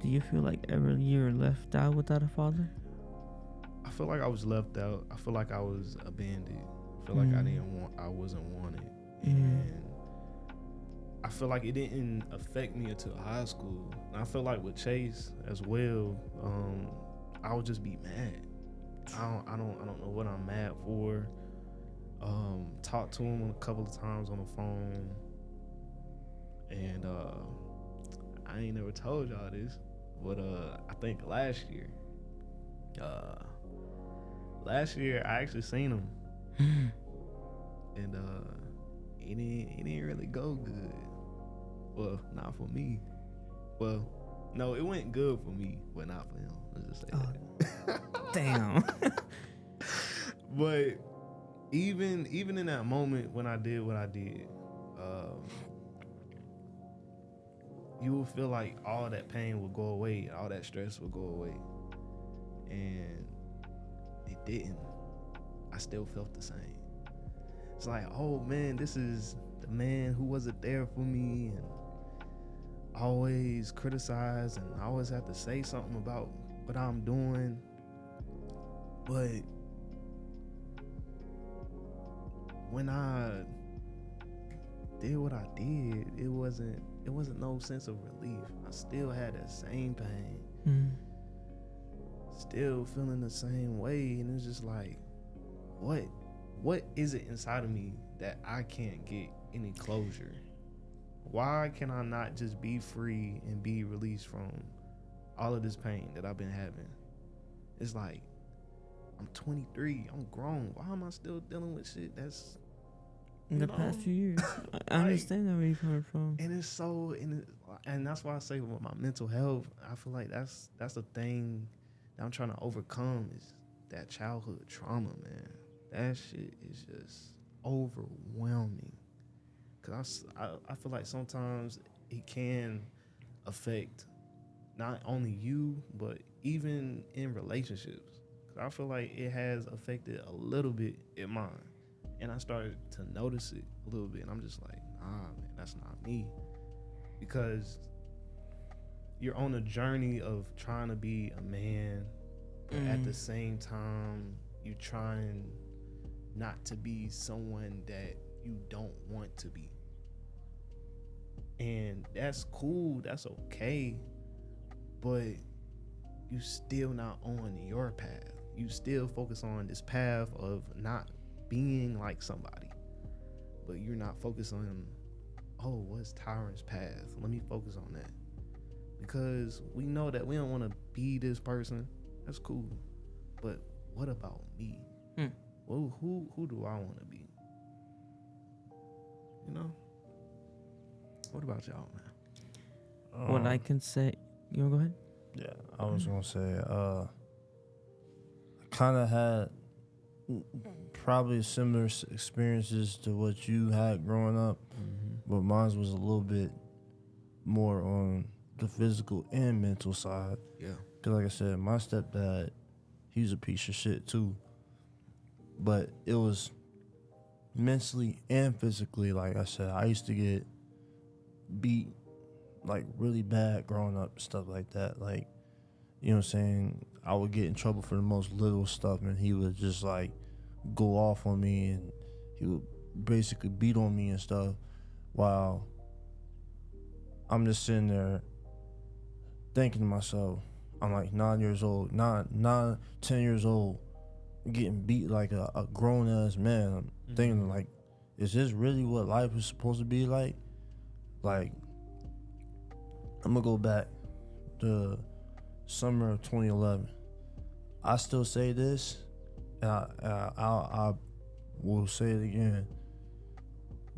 you feel like ever you're left out without a father? I feel like I was left out. I feel like I was abandoned. I feel like I wasn't wanted, and I feel like it didn't affect me until high school. And I feel like with Chase as well, I would just be mad. I don't know what I'm mad for. Talked to him a couple of times on the phone, and I ain't never told y'all this, but I think last year I actually seen him, and it didn't really go good. Well, not for me. Well, no, it went good for me, but not for him. Let's just say that. Damn. But even in that moment when I did what I did, you will feel like all that pain will go away, all that stress will go away, and it didn't. I still felt the same. It's like, oh man, this is the man who wasn't there for me and always criticize and I always have to say something about what I'm doing. But when I did what I did, it wasn't no sense of relief. I still had that same pain. Still feeling the same way, and it's just like, what is it inside of me that I can't get any closure? Why can I not just be free and be released from all of this pain that I've been having? It's like, I'm 23, I'm grown. Why am I still dealing with shit that's In the past few years, I understand that where you're coming from. And it's so, and that's why I say with my mental health, I feel like that's the thing that I'm trying to overcome is that childhood trauma, man. That shit is just overwhelming. Cause I feel like sometimes it can affect not only you, but even in relationships. Cause I feel like it has affected a little bit in mine. And I started to notice it a little bit. And I'm just like, nah, man, that's not me. Because you're on a journey of trying to be a man, but at the same time, you're trying not to be someone that you don't want to be. And that's cool, that's okay. But you still not on your path. You still focus on this path of not being like somebody, but you're not focused on, oh, what's Tyron's path? Let me focus on that, because we know that we don't want to be this person. That's cool, but what about me? Well, who do I want to be? You know. What about y'all, man? What I can say, you wanna go ahead? Yeah, I was gonna say, I kind of had probably similar experiences to what you had growing up, but mine was a little bit more on the physical and mental side. Yeah. Cause like I said, my stepdad, he was a piece of shit too, but it was mentally and physically. Like I said, I used to get beat like really bad growing up, stuff like that. Like, you know what I'm saying? I would get in trouble for the most little stuff, and he would just like go off on me, and he would basically beat on me and stuff, while I'm just sitting there thinking to myself, I'm like 9 years old, 10 years old, getting beat like a grown ass man. I'm thinking like, is this really what life is supposed to be like? Like, I'm gonna go back to summer of 2011. I still say this, and I will say it again.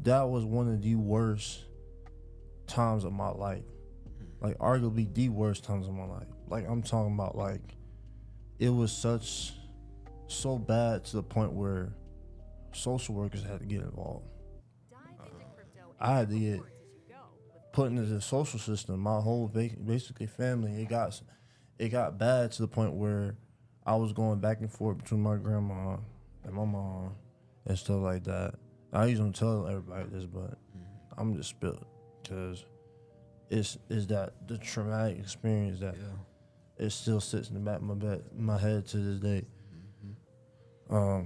That was one of the worst times of my life. Like, arguably the worst times of my life. Like, I'm talking about, like, it was so bad to the point where social workers had to get involved. I had to get put into the social system. My whole basically family, it got bad to the point where I was going back and forth between my grandma and my mom and stuff like that. I usually don't tell everybody this, but I'm just spilled because it's that the traumatic experience that it still sits in the back of my head to this day. I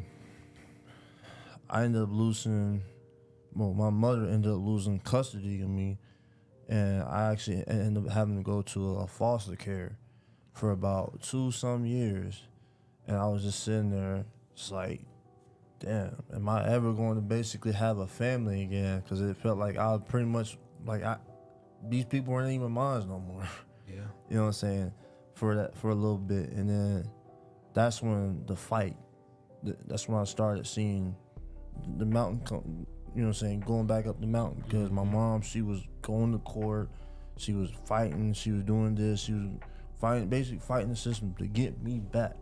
ended up losing. Well, my mother ended up losing custody of me, and I actually ended up having to go to a foster care for about 2-some years. And I was just sitting there, just like, damn, am I ever going to basically have a family again? Because it felt like I was pretty much, like, these people weren't even mine no more. Yeah. You know what I'm saying? For a little bit. And then that's when the fight, that's when I started seeing the mountain come. You know what I'm saying, going back up the mountain, because my mom, she was going to court, she was fighting, she was doing this, she was basically fighting the system to get me back,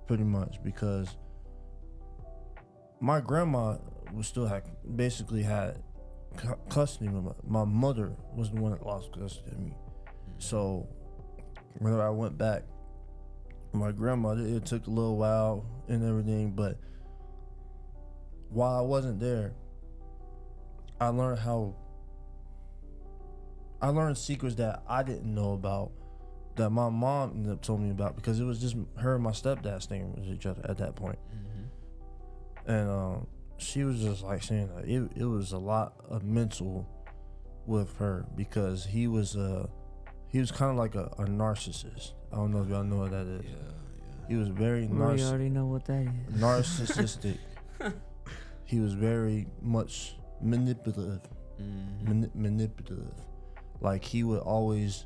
pretty much, because my grandma was still basically had custody of me. My mother was the one that lost custody of me. So whenever I went back, my grandma, it took a little while and everything, but while I wasn't there, I learned secrets that I didn't know about, that my mom ended up telling me about, because it was just her and my stepdad staying with each other at that point. And she was just like saying that it was a lot of mental with her, because he was kind of like a narcissist. I don't know if y'all know what that is. Yeah. He was very We already know what that is. narcissistic. He was very much manipulative. Manipulative. Like, he would always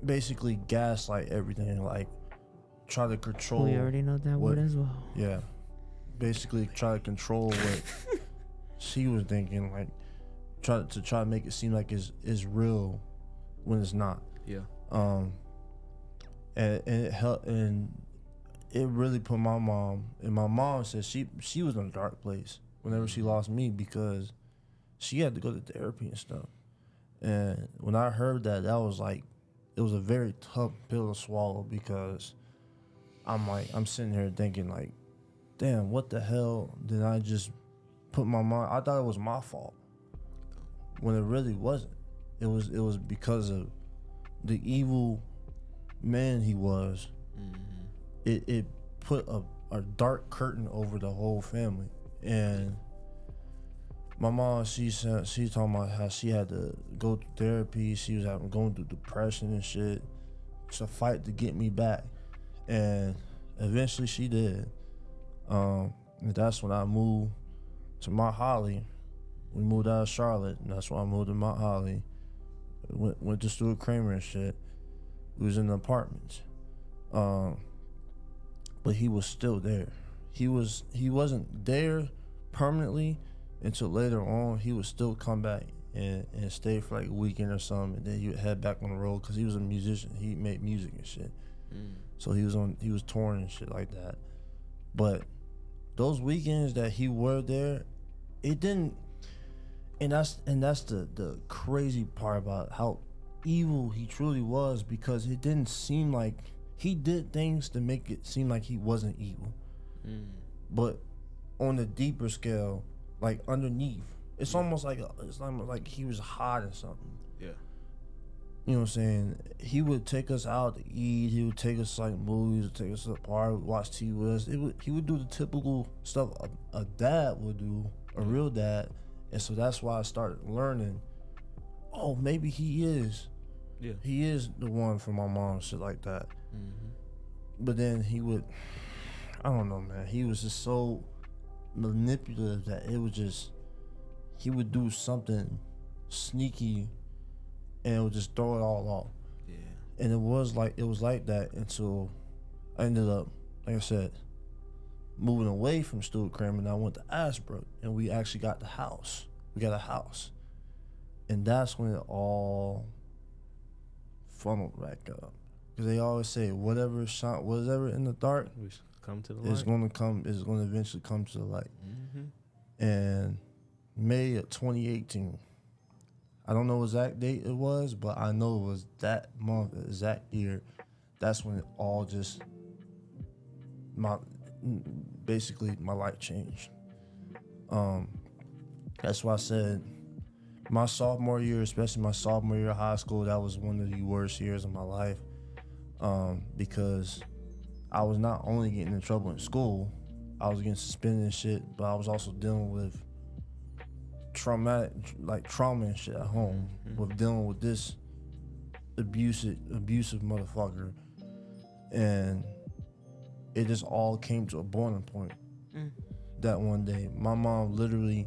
basically gaslight everything, like try to control. We already know that word as well. Yeah. Basically try to control what she was thinking, like try to make it seem like it's real when it's not. Yeah. And it helped, and it really put my mom, and my mom said she was in a dark place whenever she lost me, because she had to go to therapy and stuff. And when I heard that was like, it was a very tough pill to swallow, because I'm sitting here thinking like, damn, what the hell did I just put my mom? I thought it was my fault, when it really wasn't. It was because of the evil man he was. It put a dark curtain over the whole family. And my mom, she's talking about how she had to go to therapy. She was going through depression and shit. to fight to get me back, and eventually she did. And that's when I moved to Mount Holly. We moved out of Charlotte, and that's when I moved to Mount Holly. Went to Stuart Kramer and shit. We was in the apartments. But he was still there. He wasn't there permanently until later on. He would still come back and stay for like a weekend or something, and then he would head back on the road because he was a musician. He made music and shit. So he was touring and shit like that. But those weekends that he were there, it didn't. And that's the crazy part about how evil he truly was, because it didn't seem like he did things to make it seem like he wasn't evil. But on a deeper scale, like underneath, it's almost like he was hiding something. Yeah. You know what I'm saying? He would take us out to eat. He would take us to like movies, take us to the park, watch TV with us. He would do the typical stuff a dad would do, a real dad. And so that's why I started learning, oh, maybe he is. Yeah. He is the one for my mom, shit like that. But then he would, I don't know, man. He was just so manipulative that it was just, he would do something sneaky and it would just throw it all off. Yeah. And it was like that until I ended up, like I said, moving away from Stuart Kramer, and I went to Ashbrook, and we actually got the house. We got a house. And that's when it all funneled back up. Because they always say, whatever in the dark We should come to the light. is going to eventually come to the light. And May of 2018, I don't know what exact date it was, but I know it was that month, exact year. That's when it all just, basically my life changed. That's why I said my sophomore year, especially my sophomore year of high school, that was one of the worst years of my life, because I was not only getting in trouble in school, I was getting suspended and shit, but I was also dealing with trauma and shit at home, with dealing with this abusive motherfucker. And it just all came to a boiling point that one day. My mom literally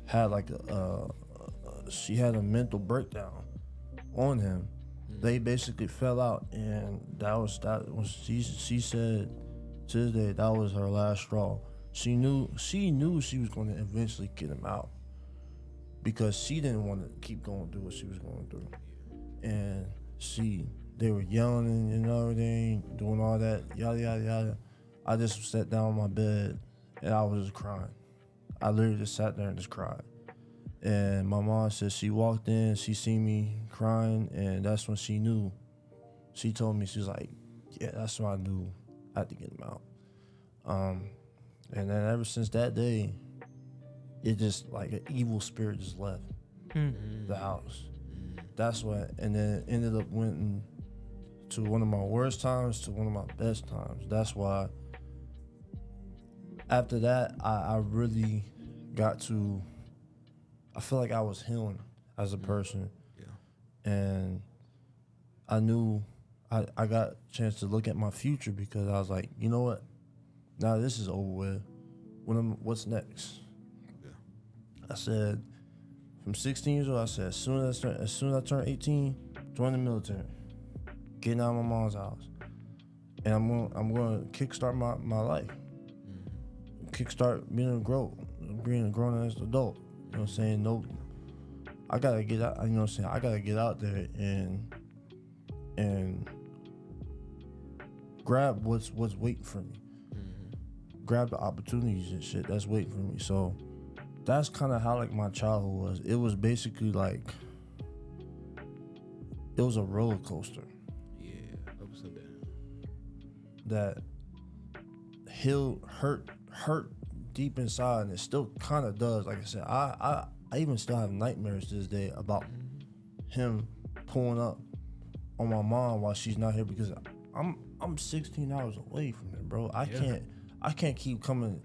had like she had a mental breakdown on him. They basically fell out, and that was she said to this day that was her last straw. She knew she was going to eventually get him out, because she didn't want to keep going through what she was going through. And they were yelling and everything, doing all that, yada, yada, yada. I just sat down on my bed and I was just crying. I literally just sat there and just cried. And my mom said she walked in, she seen me crying, and that's when she knew. She told me, she was like, yeah, that's when I knew I had to get him out. And then ever since that day, it just like an evil spirit just left the house. That's what, and then it ended up went to one of my worst times to one of my best times. That's why after that, I really got to, I feel like I was healing as a person. Yeah. And I knew I got a chance to look at my future, because I was like, you know what? Now this is over with. What's next? Yeah. I said, from 16 years old, I said, as soon as I turn 18, join the military, getting out of my mom's house, and I'm going to kickstart my life, kickstart being a grown ass adult. You know what I'm saying? No, I gotta get out. You know what I'm saying? I gotta get out there and grab what's waiting for me. Grab the opportunities and shit that's waiting for me. So that's kind of how like my childhood was. It was basically like, it was a roller coaster. Yeah, ups and downs. That hurt deep inside, and it still kind of does. Like I said, I even still have nightmares to this day about him pulling up on my mom while she's not here, because I'm 16 hours away from her, bro. I can't keep coming.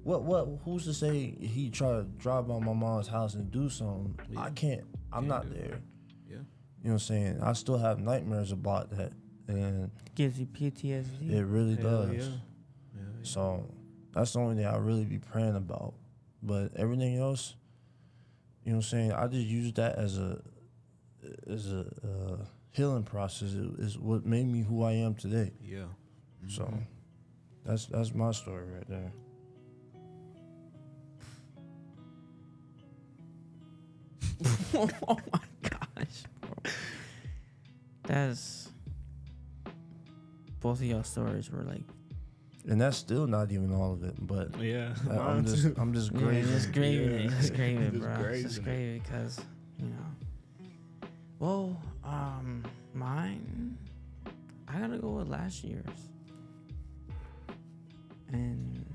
What? Who's to say he try to drive by my mom's house and do something? Yeah. I can't. I'm Can't not do it. there. Yeah. You know what I'm saying? I still have nightmares about that, and Gives you PTSD. it really Hell does. yeah. Hell yeah. So that's the only thing I really be praying about. But everything else, you know what I'm saying? I just use that as a healing process. It is what made me who I am today. Yeah. So that's my story right there. Oh my gosh, bro. That's both of y'all stories were like And that's still not even all of it. But Yeah. I'm just yeah, grazing. just graving it, Yeah. just graving it, Just bro. grazing Just it. graving because you know. Well, mine. I gotta go with last year's, and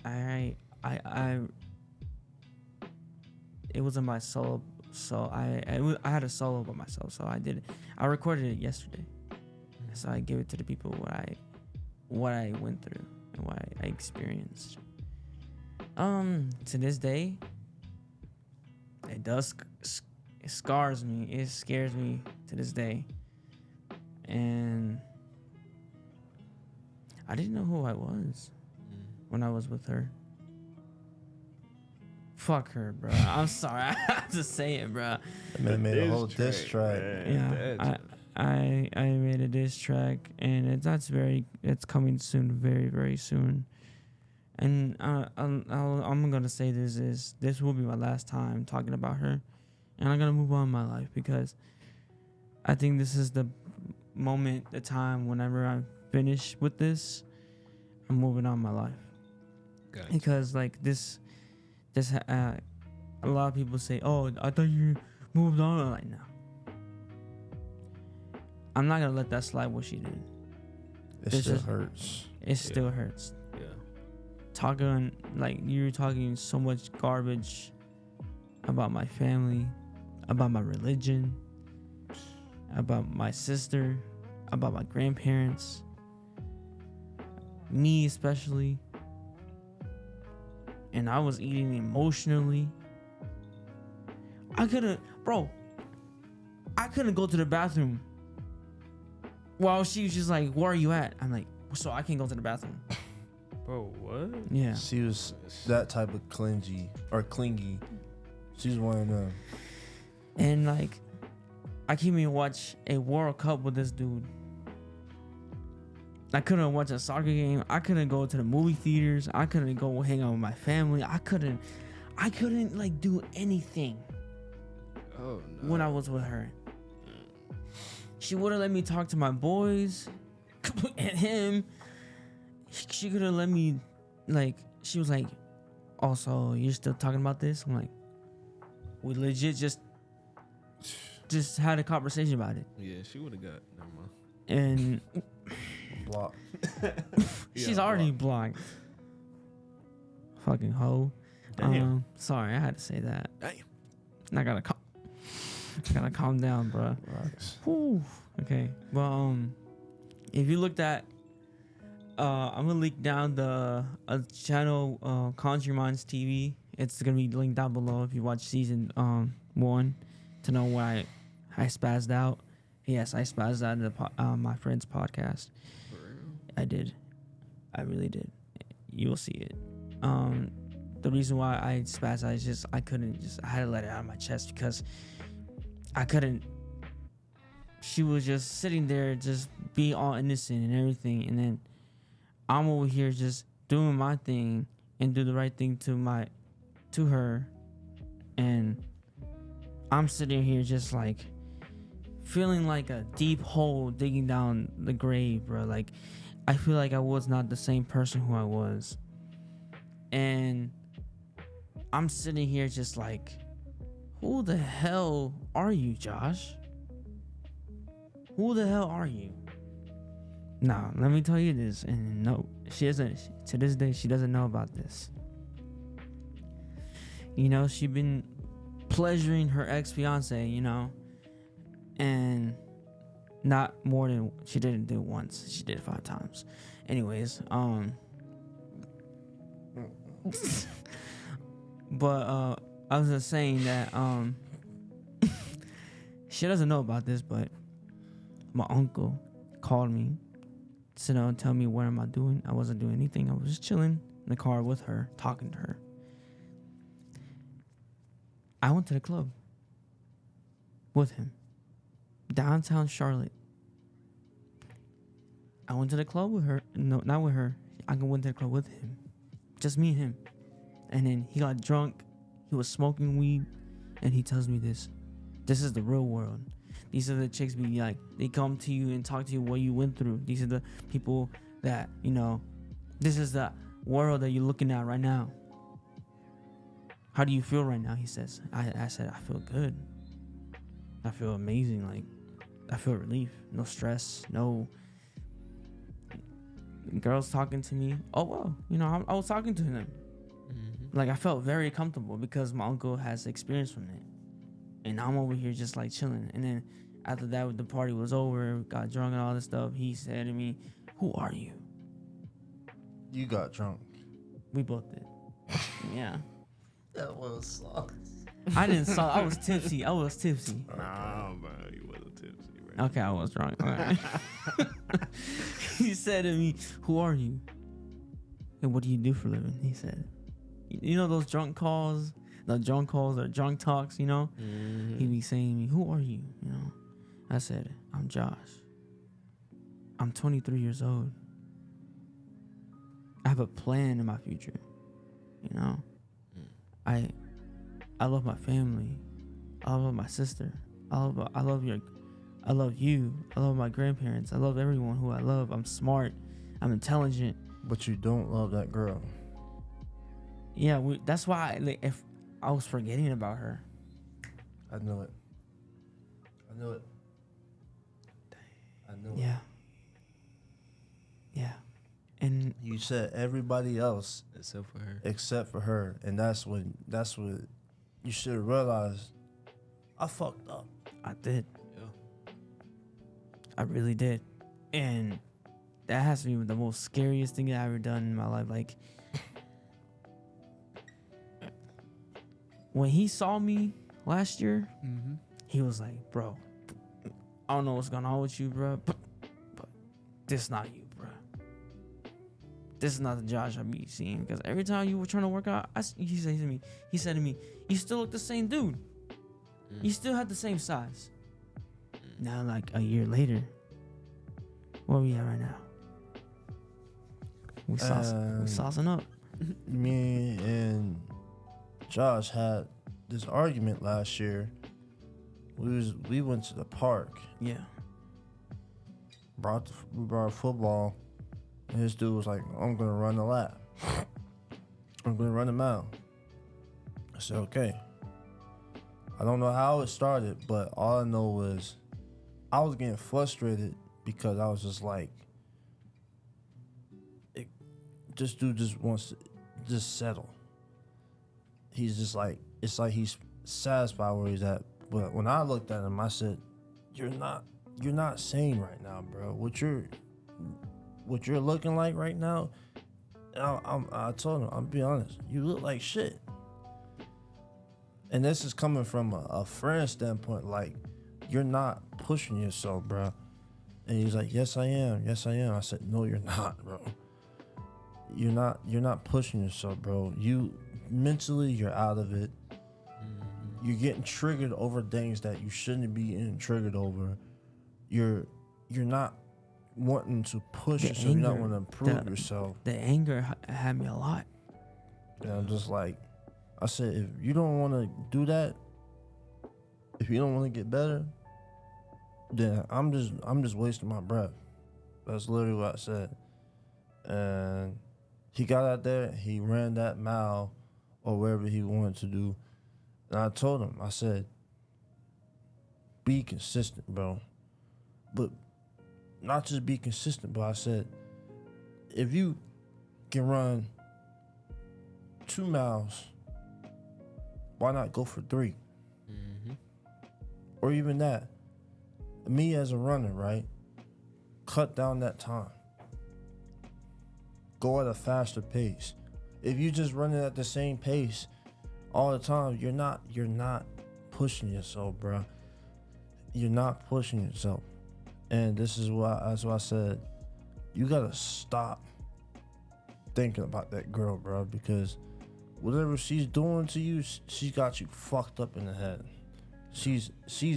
I it wasn't my solo, so I had a solo by myself, so I did it. I recorded it yesterday, so I gave it to the people what I went through and what I experienced. To this day, it does it scars me. It scares me to this day, and I didn't know who I was when I was with her. Fuck her, bro. I'm sorry. I have to say it, bro. They made a whole diss track. Yeah, I made a diss track, and it's coming soon, very very soon. And I'm gonna say this will be my last time talking about her, and I'm gonna move on in my life because I think this is the moment, the time whenever I'm finished with this, I'm moving on in my life. Gotcha. Because like this a lot of people say, "Oh, I thought you moved on." I'm like, no. I'm not gonna let that slide. What she did, It This still is- hurts. it still hurts. Yeah. Talking like you're talking so much garbage about my family, about my religion, about my sister, about my grandparents, me especially. And I was eating emotionally. I couldn't go to the bathroom while she was just like, "Where are you at?" I'm like, "So I can't go to the bathroom." Bro, what? Yeah. She was that type of clingy. She's one of them. And like, I can't even watch a World Cup with this dude. I couldn't watch a soccer game. I couldn't go to the movie theaters. I couldn't go hang out with my family. I couldn't like do anything Oh no. when I was with her. She wouldn't let me talk to my boys and him. She could have let me, like, she was like, "Oh, so you're still talking about this?" I'm like, we legit just had a conversation about it. Yeah, she would have got. Never mind. And Block. she's Yeah, already blocked. Fucking hoe. Damn. Sorry, I had to say that. Damn. I gotta calm down, bro. Rocks. Whew. Okay. Well, if you looked at, I'm gonna link down the channel, Conjure Minds TV. It's gonna be linked down below if you watch season 1 to know why I spazzed out. Yes, I spazzed out in my friend's podcast. For real? I did. I really did. You will see it. The reason why I spazzed out is just I had to let it out of my chest because I couldn't. She was just sitting there, just being all innocent and everything, and then I'm over here just doing my thing and do the right thing to her, and I'm sitting here just like feeling like a deep hole digging down the grave, bro. Like I feel like I was not the same person who I was, and I'm sitting here just like, who the hell are you, Josh? Who the hell are you? Nah, let me tell you this, and no, she doesn't. To this day, she doesn't know about this. You know, she been pleasuring her ex-fiance, you know, and not more than she didn't do it once. She did it 5 times. Anyways, but I was just saying that she doesn't know about this, but my uncle called me, sit down and tell me what am I doing. I wasn't doing anything. I was just chilling in the car with her, talking to her. I went to the club with him, downtown Charlotte. I went to the club with her. No, not with her. I went to the club with him, just me and him. And then he got drunk. He was smoking weed, and he tells me this. This is the real world. These are the chicks be like, they come to you and talk to you what you went through. These are the people that, this is the world that you're looking at right now. How do you feel right now? He says. I said, I feel good. I feel amazing. Like, I feel relief. No stress. No girls talking to me. Oh, well, I was talking to them. Mm-hmm. Like, I felt very comfortable because my uncle has experience from it. And I'm over here just like chilling. And then after that, the party was over, got drunk and all this stuff. He said to me, "Who are you?" You got drunk. We both did. Yeah. That was sauce. I didn't saw. I was tipsy. Nah, bro, you wasn't tipsy, bro. Okay, I was drunk. All right. He said to me, "Who are you? And what do you do for a living?" He said, those drunk calls. The drunk calls or drunk talks, Mm-hmm. He'd be saying to me, "Who are you?" I said, "I'm Josh. I'm 23 years old. I have a plan in my future. I love my family. I love my sister. I love you. I love my grandparents. I love everyone who I love. I'm smart. I'm intelligent." But you don't love that girl. Yeah, that's why. If I was forgetting about her. I knew it. Yeah. Yeah. And You said everybody else except for her. and that's what you should have realized. I fucked up. I did. Yeah. I really did. And that has to be the most scariest thing I've ever done in my life. Like, when he saw me last year, Mm-hmm. he was like, "Bro, I don't know what's going on with you, bro, but this not you, bro. This is not the Josh I be seeing. Because every time you were trying to work out, he said to me, you still look the same dude. You still have the same size." Now, like a year later, where we at right now? We saucing up. Me and Josh had this argument last year. We went to the park. Yeah. We brought football, and this dude was like, "I'm gonna run the lap. I'm gonna run the mile." I said, "Okay." I don't know how it started, but all I know was I was getting frustrated because I was just like, this dude just wants to just settle. He's just like, it's like he's satisfied where he's at. But when I looked at him, I said, you're not sane right now, bro. What you're looking like right now, I told him, I'll be honest, you look like shit. And this is coming from a friend standpoint, like, you're not pushing yourself, bro. And he's like, yes, I am. I said, no, you're not, bro. You're not pushing yourself, bro. You mentally, you're out of it. You're getting triggered over things that you shouldn't be getting triggered over. You're not wanting to push yourself. You're not wanting to improve yourself. The anger had me a lot. And I'm just like, I said, if you don't want to do that, if you don't want to get better, then I'm just wasting my breath. That's literally what I said. And he got out there, he ran that mile or wherever he wanted to do. And I told him, I said, be consistent, bro. But not just be consistent, but I said, if you can run 2 miles, why not go for 3? Mm-hmm. Or even that. Me as a runner, right? Cut down that time. Go at a faster pace. If you just running at the same pace all the time, you're not pushing yourself, bro. you're not pushing yourself. And that's why I said, you gotta stop thinking about that girl, bro, because whatever she's doing to you, she's got you fucked up in the head. She's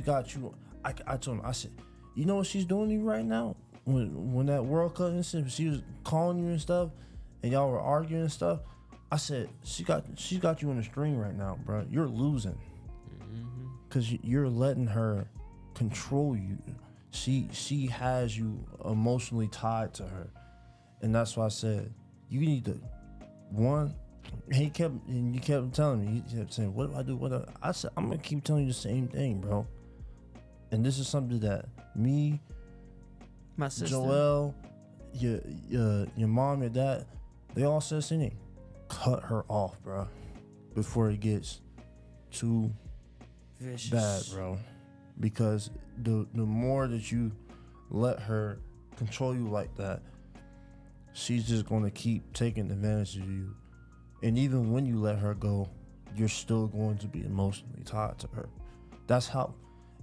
got you. I told him, I said, you know what she's doing to you right now? When that World Cup incident, she was calling you and stuff, and y'all were arguing and stuff. I said, she got you in a string right now, bro. You're losing, cause you're letting her control you. She has you emotionally tied to her, and that's why I said you need to you kept telling me, he kept saying, what do I do? What do I said, I'm gonna keep telling you the same thing, bro. And this is something that me, My sister. Joel, your mom, your dad, they all said the same thing. Cut her off, bro, before it gets too Vicious. bad, bro. Because the more that you let her control you like that, she's just gonna keep taking advantage of you. And even when you let her go, you're still going to be emotionally tied to her. That's how.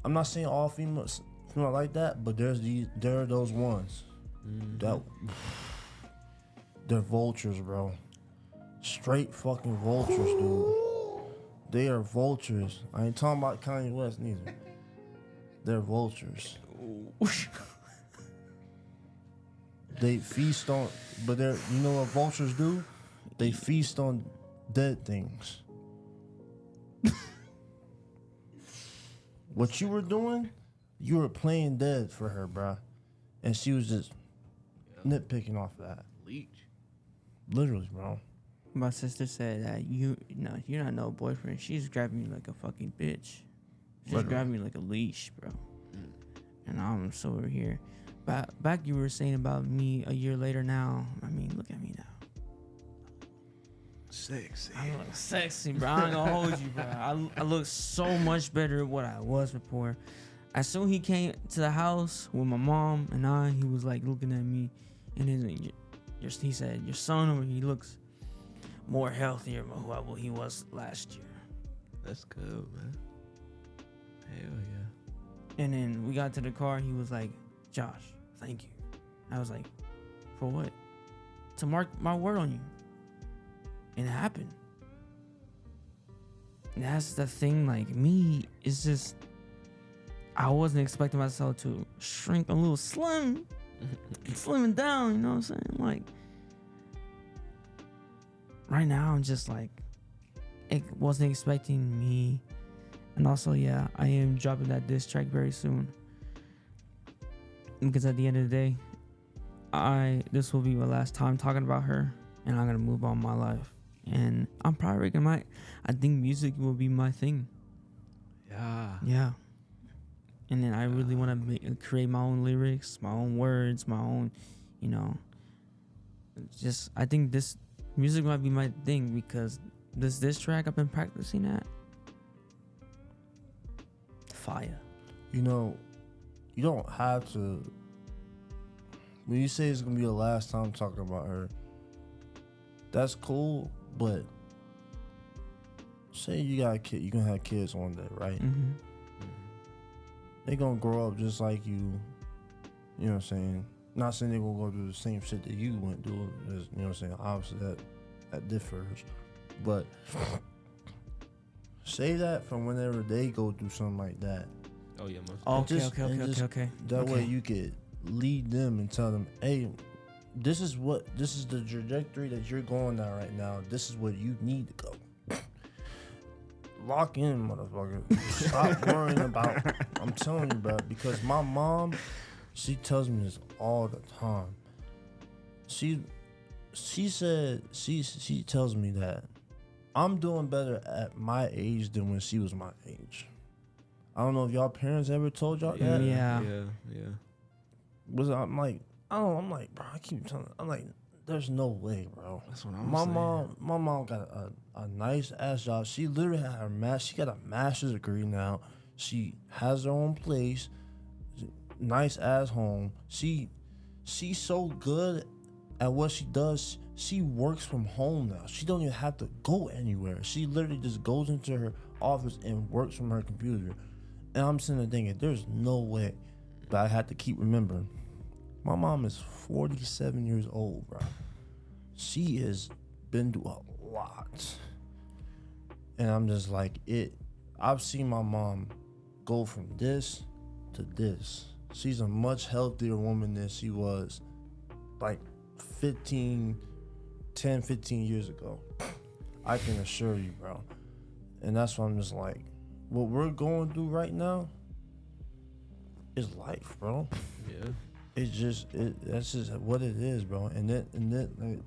I'm not saying all females not like that, but there are those ones that they're vultures, bro. Straight fucking vultures, dude. They are vultures. I ain't talking about Kanye West neither. They're vultures. They feast on, but you know what vultures do? They feast on dead things. What you were doing, you were playing dead for her, bruh. And she was just nitpicking off that. Leech. Literally, bro. My sister said that you're not no boyfriend. She's grabbing you like a fucking bitch. She's Literally. grabbing you like a leash, bro. And I'm so over here. Back you were saying about me a year later now. I mean, look at me now. Sexy. I look sexy, bro. I ain't gonna hold you, bro. I look so much better than what I was before. As soon he came to the house with my mom and he was like looking at me, and he said, "Your son, he looks more healthier than what he was last year." That's good, man. Hell yeah. And then we got to the car. He was like, "Josh, thank you." I was like, "For what?" "To mark my word on you." And it happened. And that's the thing, like me, it's just I wasn't expecting myself to shrink a little slimming down, you know what I'm saying? Like right now I'm just like it wasn't expecting me. And also, yeah, I am dropping that diss track very soon. Because at the end of the day, this will be my last time talking about her, and I'm gonna move on my life. And I'm probably I think music will be my thing. Yeah. And then I really want to create my own lyrics, my own words, my own, just I think this music might be my thing, because this track I've been practicing at. Fire. You don't have to. When you say it's gonna be the last time talking about her, that's cool. But say you got a kid, you gonna have kids one day, right? Mm-hmm. They gonna grow up just like you. You know what I'm saying? Not saying they gonna go through the same shit that you went through. You know what I'm saying? Obviously that differs, but save that from whenever they go through something like that. Oh yeah, most. Okay. That way you could lead them and tell them, hey, this is the trajectory that you're going down right now. This is where you need to go. Lock in, motherfucker. Stop worrying about. I'm telling you, bro. Because my mom, she tells me this all the time. She said she tells me that I'm doing better at my age than when she was my age. I don't know if y'all parents ever told y'all that. Yeah. I'm like, bro, I keep telling. I'm like, there's no way, bro. That's what I'm my saying. My mom got a nice ass job. She literally had she got a master's degree now. She has her own place, nice ass home. She's so good at what she does. She works from home now. She don't even have to go anywhere. She literally just goes into her office and works from her computer. And I'm sitting there thinking, there's no way. But I had to keep remembering, my mom is 47 years old, bro. She has been through a lot. And I'm just like, I've seen my mom go from this to this. She's a much healthier woman than she was like 10, 15 years ago. I can assure you, bro. And that's why I'm just like, what we're going through right now is life, bro. Yeah. That's just what it is, bro. And then like,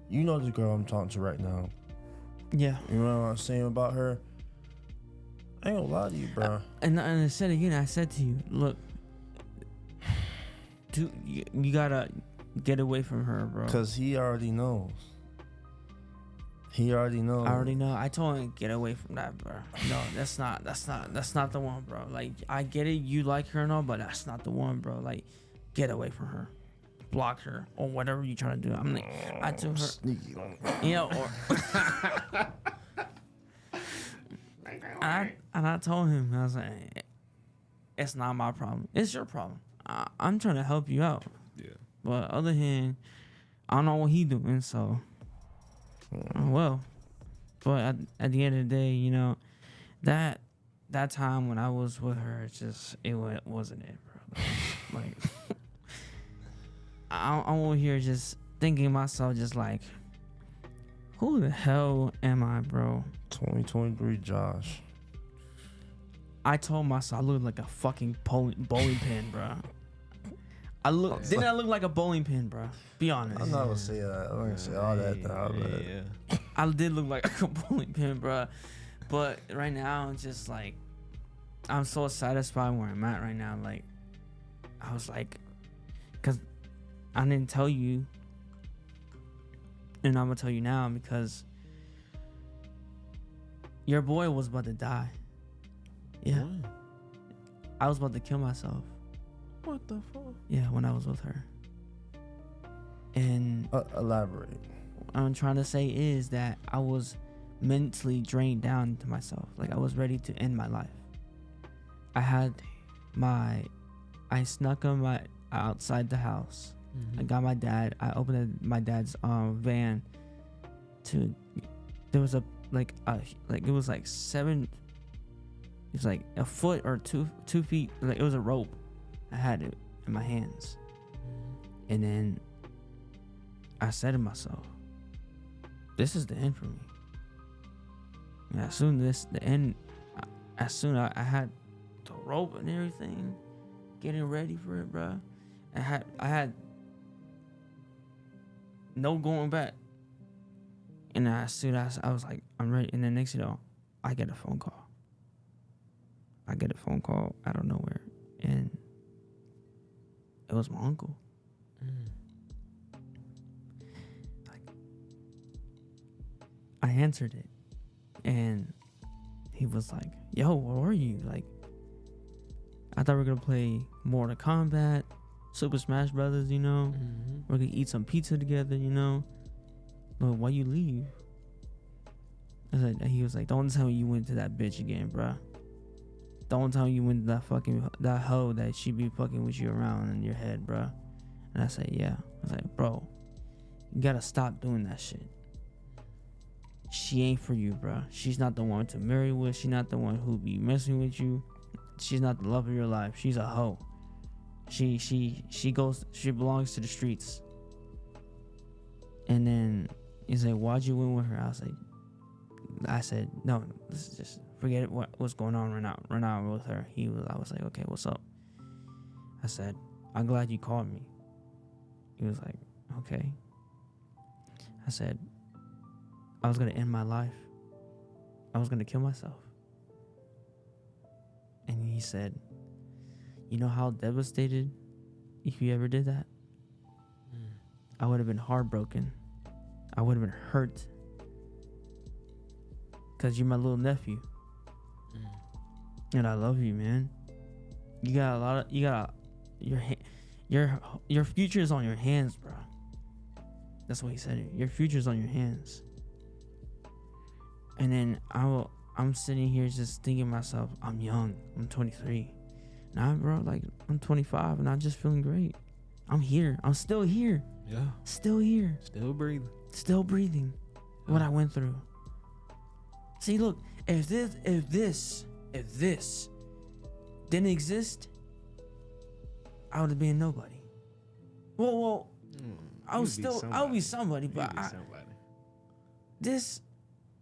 you know the girl I'm talking to right now. Yeah. You know what I'm saying about her? I ain't gonna lie to you, bro. And I said again, I said to you, look, you gotta get away from her, bro. Cause he already knows. He already knows. I already know. I told him get away from that, bro. No, that's not the one, bro. Like, I get it, you like her and all, but that's not the one, bro. Like, get away from her, block her, or whatever you trying to do. I'm like, I told her, Sneaky. you know, or and I told him, I was like, it's not my problem, it's your problem. I'm trying to help you out. Yeah. But other hand, I don't know what he doing, so. Well, but at the end of the day, you know, that time when I was with her, it wasn't it, bro. Like, I'm over here just thinking to myself, just like, who the hell am I, bro? 2023 Josh. I told myself I looked like a fucking bowling pin, bro. Didn't I look like a bowling pin, bro? Be honest. I'm not gonna say that. I'm not gonna say all that now, but Yeah. I did look like a bowling pin, bro. But right now, it's just like, I'm so satisfied where I'm at right now. Like, I was like, because I didn't tell you, and I'm gonna tell you now because your boy was about to die. Yeah. What? I was about to kill myself. What the fuck? Yeah, when I was with her. And elaborate. what I'm trying to say is that I was mentally drained down to myself. Like, I was ready to end my life. I snuck on my outside the house. I got my dad. I opened my dad's van. There was it was like 7. It was like a foot or 2 feet. Like, it was a rope. I had it in my hands, and then I said to myself, "This is the end for me." And as soon as I had the rope and everything, getting ready for it, bro. I had no going back. And as soon as I was like, I'm ready, and then next, I get a phone call. I get a phone call out of nowhere, and it was my uncle. Like, I answered it, and he was like, "Yo, where are you? Like, I thought we were gonna play Mortal Kombat, Super Smash Brothers. We're gonna eat some pizza together. But why you leave?" He was like, "Don't tell me you went to that bitch again, bruh. Don't tell me you went to that hoe that she be fucking with you around in your head, bruh." And I said, "Yeah." I was like, "Bro, you gotta stop doing that shit. She ain't for you, bruh. She's not the one to marry with. She's not the one who be messing with you. She's not the love of your life. She's a hoe. She belongs to the streets." And then he's like, "Why'd you win with her?" I said, "No, let's just forget what's going on right now with her." I was like, "Okay, what's up?" I said, "I'm glad you called me." He was like, "Okay." I said, "I was gonna end my life. I was gonna kill myself." And he said, "You know how devastated if you ever did that? I would have been heartbroken. I would have been hurt. Because you're my little nephew. And I love you, man. Your future is on your hands, bro." That's what he said. Your future's on your hands. And then I'm sitting here just thinking to myself, I'm young. I'm 23. Nah, bro, like I'm 25 and I'm just feeling great. I'm here. I'm still here. Yeah. Still here. Still breathing. Still breathing. What I went through. See, look, if this didn't exist, I would have been nobody. Well, I would be somebody, but this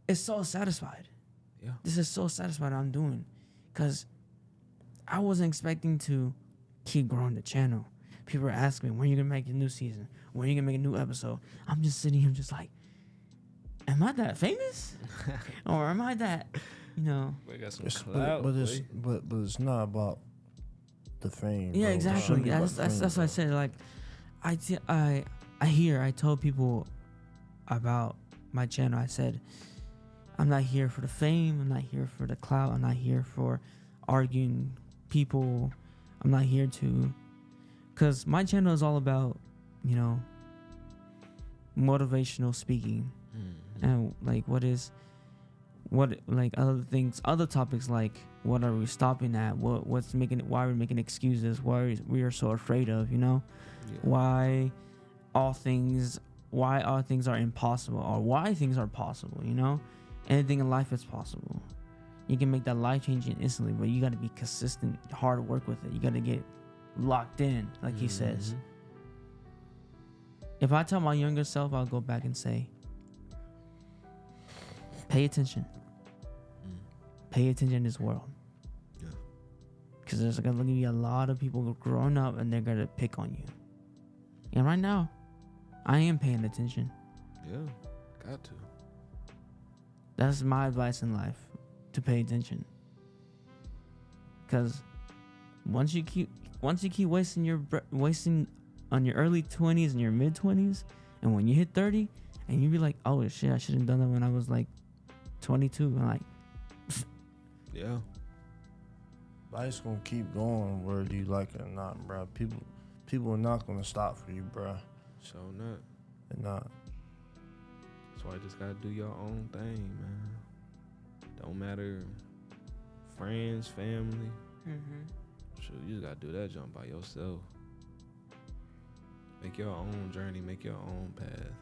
is so satisfied. Yeah. This is so satisfied I'm doing, because I wasn't expecting to keep growing the channel. People are asking me, when are you gonna make a new season? When are you gonna make a new episode? I'm just sitting here just like, am I that famous? Or am I that, you know? We got some It's, clout, but it's not about the fame. Yeah, bro. exactly. It's not That's about what I fame, said. Like, I told people about my channel. I said, I'm not here for the fame. I'm not here for the clout. I'm not here for arguing people. I'm not here to, because my channel is all about, you know, motivational speaking. And like other topics, like what are we stopping at, why are we making excuses, why we are so afraid of, you know, why all things are impossible, or why things are possible, you know. Anything in life is possible. You can make that life changing instantly, but you got to be consistent, hard work with it. You got to get locked in, like he says. If I tell my younger self, I'll go back and say, pay attention. Pay attention in this world. Yeah. Because there's going to be a lot of people growing up and they're going to pick on you. And right now, I am paying attention. Yeah, got to. That's my advice in life, to pay attention. Because once you keep wasting on your early 20s and your mid 20s, and when you hit 30, and you be like, oh shit, I should have done that when I was like 22. And like, yeah, Life's gonna keep going whether you like it or not, bro. People are not gonna stop for you, bro. so not. They're not. That's why you just gotta do your own thing, man. Don't matter, friends, family. Sure, you just gotta do that jump by yourself. Make your own journey, make your own path.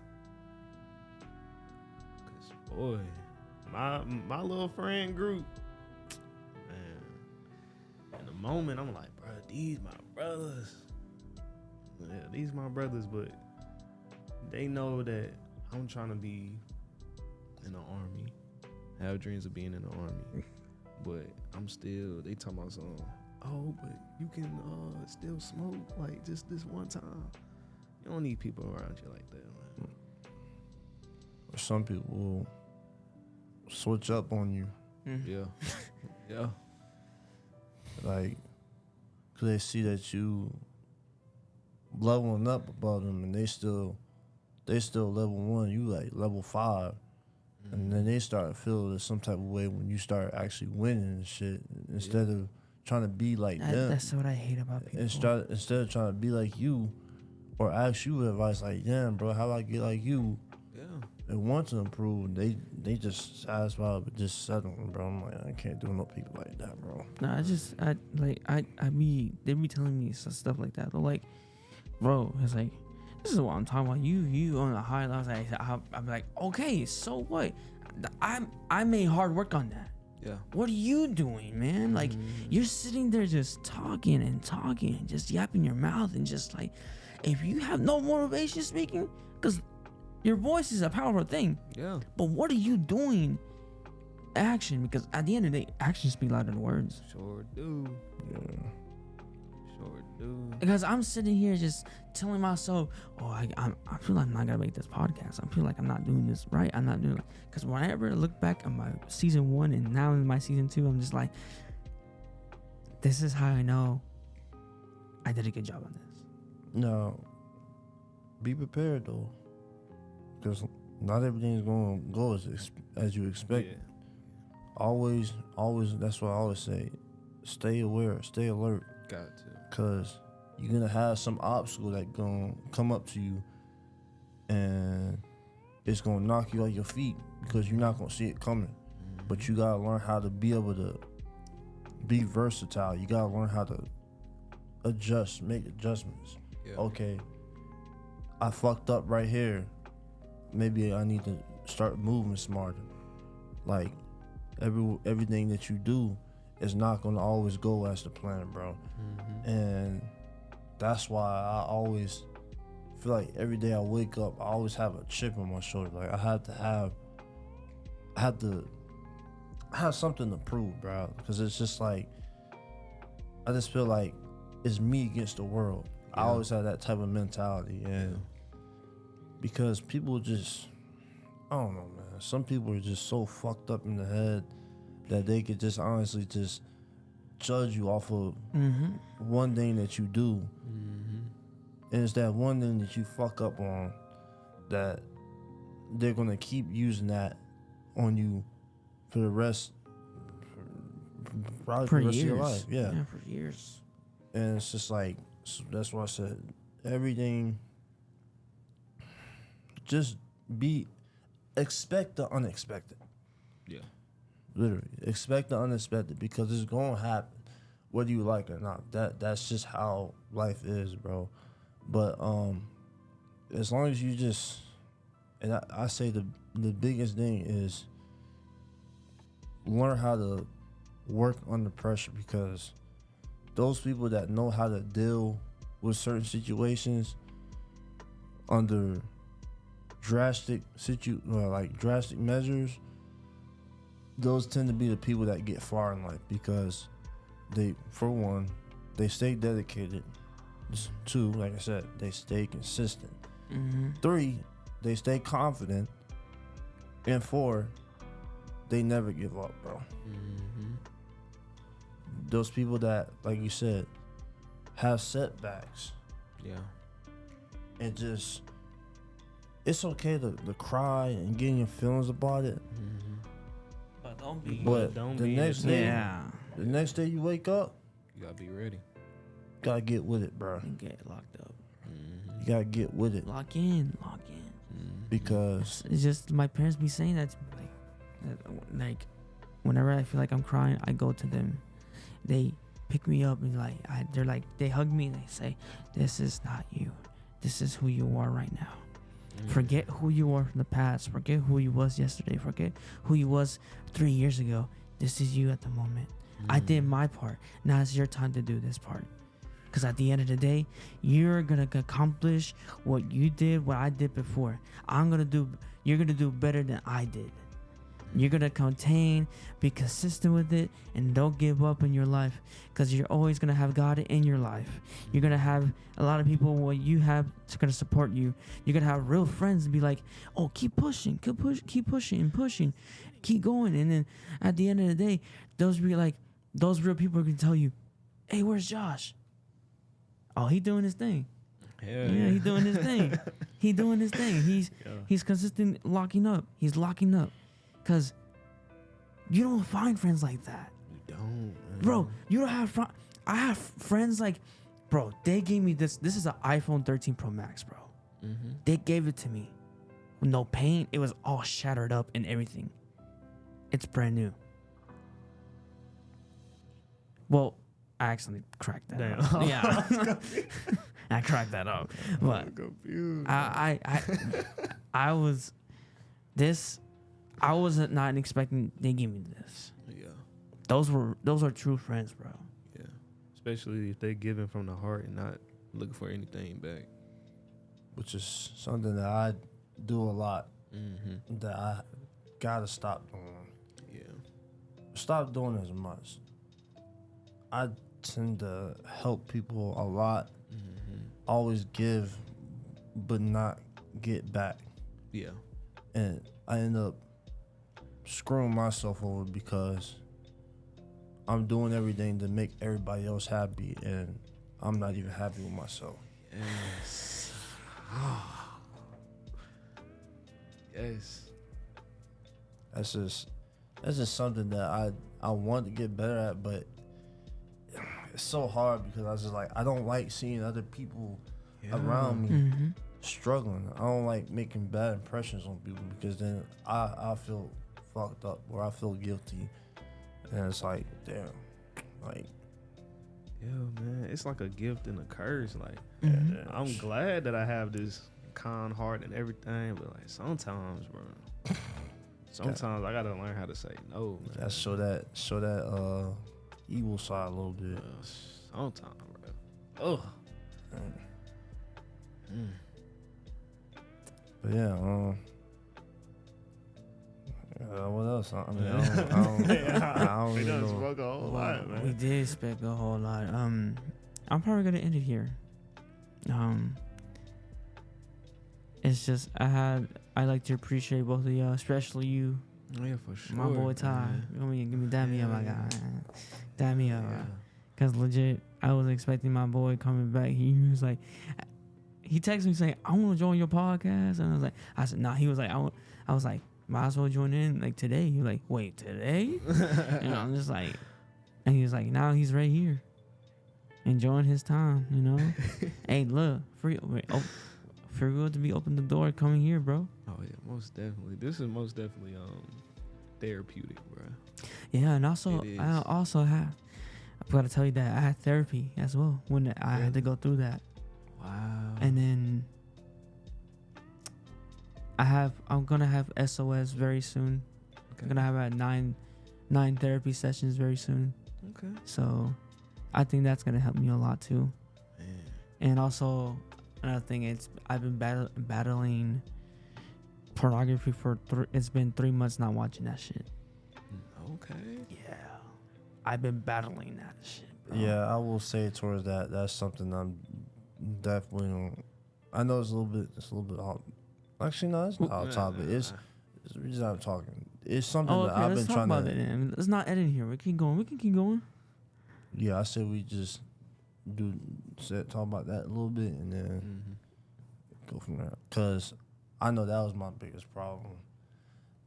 Cause boy, my little friend group, man. In the moment, I'm like, bro, these my brothers. Yeah, these my brothers, but they know that I'm trying to be in the army. Have dreams of being in the army, but I'm still. They talking about something. Oh, but you can still smoke like just this one time. You don't need people around you like that, man. Some people will switch up on you, Yeah, yeah. like, cause they see that you leveling up above them, and they still level 1. You like level 5. And then they start to feel some type of way when you start actually winning and shit, instead of trying to be like them. That's what I hate about people. Instead of trying to be like you, or ask you advice like, damn, bro, how do I get like you? Yeah. They want to improve. They just satisfied with just settling, bro. I'm like, I can't do no people like that, bro. No, they be telling me stuff like that. They're like, bro, it's like, this is what I'm talking about. You on a high level. I'm like, okay, so what? I made hard work on that. Yeah. What are you doing, man? Like, you're sitting there just talking and just yapping your mouth, and just like, if you have no motivation speaking, because your voice is a powerful thing. Yeah. But what are you doing? Action, because at the end of the day, actions speak louder than words. Sure do. Yeah. Sure do. Because I'm sitting here just telling myself, oh, I feel like I'm not gonna make this podcast. I feel like I'm not doing this right. I'm not doing it. Because whenever I look back on my season 1 and now in my season 2, I'm just like, this is how I know I did a good job on this. Now, be prepared though, because not everything's gonna go as you expect. Yeah. Always, that's what I always say. Stay aware, stay alert, Got to. because you're gonna have some obstacle that gonna come up to you, and it's gonna knock you off your feet because you're not gonna see it coming. But you gotta learn how to be able to be versatile. You gotta learn how to adjust, make adjustments. Yeah. Okay, I fucked up right here. Maybe I need to start moving smarter. Like everything that you do is not gonna always go as the plan, bro. And that's why I always feel like every day I wake up, I always have a chip on my shoulder. Like I have to have something to prove, bro. Because it's just like I just feel like it's me against the world. I Yeah. always have that type of mentality, and because people just, I don't know, man. Some people are just so fucked up in the head that they could just honestly just judge you off of one thing that you do. And it's that one thing that you fuck up on that they're gonna keep using that on you for the rest, probably for the rest of your life. Yeah. For years. And it's just like, that's why I said everything, just expect the unexpected. Yeah. Literally, expect the unexpected because it's gonna happen, whether you like it or not. That's just how life is, bro. But as long as you just, and I say the biggest thing is learn how to work under pressure, because those people that know how to deal with certain situations under drastic measures, those tend to be the people that get far in life, because they, for one, they stay dedicated. 2, like I said, they stay consistent. 3, they stay confident. And 4, they never give up, bro. Those people that, like you said, have setbacks, Yeah. and just, it's okay to cry and get in your feelings about it. But don't be. But don't the be next day, Yeah. the next day you wake up, You gotta be ready. gotta get with it, bro. And get locked up. You gotta get with it, Lock in. because It's just my parents be saying that to me, like whenever I feel like I'm crying, I go to them. They pick me up and they hug me and they say, "This is not you. This is who you are right now. Forget who you were from the past. Forget who you was yesterday. Forget who you was 3 years ago. This is you at the moment. I did my part. Now it's your time to do this part. Because at the end of the day, you're gonna accomplish what you did, what I did before. You're gonna do better than I did. You're gonna contain, be consistent with it, and don't give up in your life, because you're always gonna have God in your life. You're gonna have a lot of people what you have gonna support you. You're gonna have real friends and be like, "Oh, keep pushing, keep pushing, keep going." And then at the end of the day, those real people are gonna tell you, "Hey, where's Josh? Oh, he doing his thing. Yeah, he doing his thing. He doing his thing. He's consistent locking up. He's locking up." Because you don't find friends like that. You don't, man. Bro, you don't have I have friends like, bro, they gave me this. This is an iPhone 13 Pro Max, bro. They gave it to me with no paint. It was all shattered up and everything. It's brand new. Well, I accidentally cracked that Damn. up. Yeah. I cracked that up. But I was this. I wasn't not expecting they gave me this. Yeah. Those are true friends, bro. Yeah. Especially if they giving from the heart and not Looking for anything back. which is something that I do a lot, that I gotta stop doing. Yeah. Stop doing as much. I tend to help people a lot, always give, but not get back. Yeah. And I end up screwing myself over because I'm doing everything to make everybody else happy, and I'm not even happy with myself. Yes. Yes. That's just something that I want to get better at, but it's so hard because I don't like seeing other people around me struggling. I don't like making bad impressions on people because then I feel fucked up where I feel guilty, and it's like, damn, like, Yeah, man, it's like a gift and a curse. Like, Mhm. I'm glad that I have this kind heart and everything, but like sometimes, bro, sometimes I gotta learn how to say no, man. gotta show that evil side a little bit. Sometimes, bro. Ugh. Mm. But yeah, what else? I mean, I don't We really done know. spoke a whole lot, We man. did spec a whole lot. I'm probably gonna end it here. It's just I like to appreciate both of y'all, especially you, Yeah, for sure. my boy Ty. Give me dab me up, my guy. Dab me up. Yeah. Cause legit, I was expecting my boy coming back. He was like, he texted me saying, "I want to join your podcast," and I said, "Nah." He was like, I was like, "Might as well join in like today." He was like, "Wait, today?" And I'm just like, and he was like, "Now he's right here, enjoying his time." You know, hey, look, free will to be open the door, coming here, bro. Oh yeah, most definitely. This is most definitely therapeutic, bro. Yeah, and also It I is. also have. I gotta tell you that I had therapy as well when I had to go through that. Wow. And then I'm gonna have SOS very soon. I'm gonna have at nine therapy sessions very soon. Okay. So I think that's gonna help me a lot too. Man. And also another thing, I've been battling pornography for it's been 3 months not watching that shit. Okay. Yeah, I've been battling that shit, bro. Yeah, I will say towards that. That's something I'm definitely on. I know it's a little bit off. Actually, no, it's not off topic. It's we just not talking. It's something Oh, that okay. I've Let's been talk trying about to. it. Then. Let's not edit here. We can keep going. Yeah, I said we just talk about that a little bit and then Mm-hmm. go from there. Cause I know that was my biggest problem.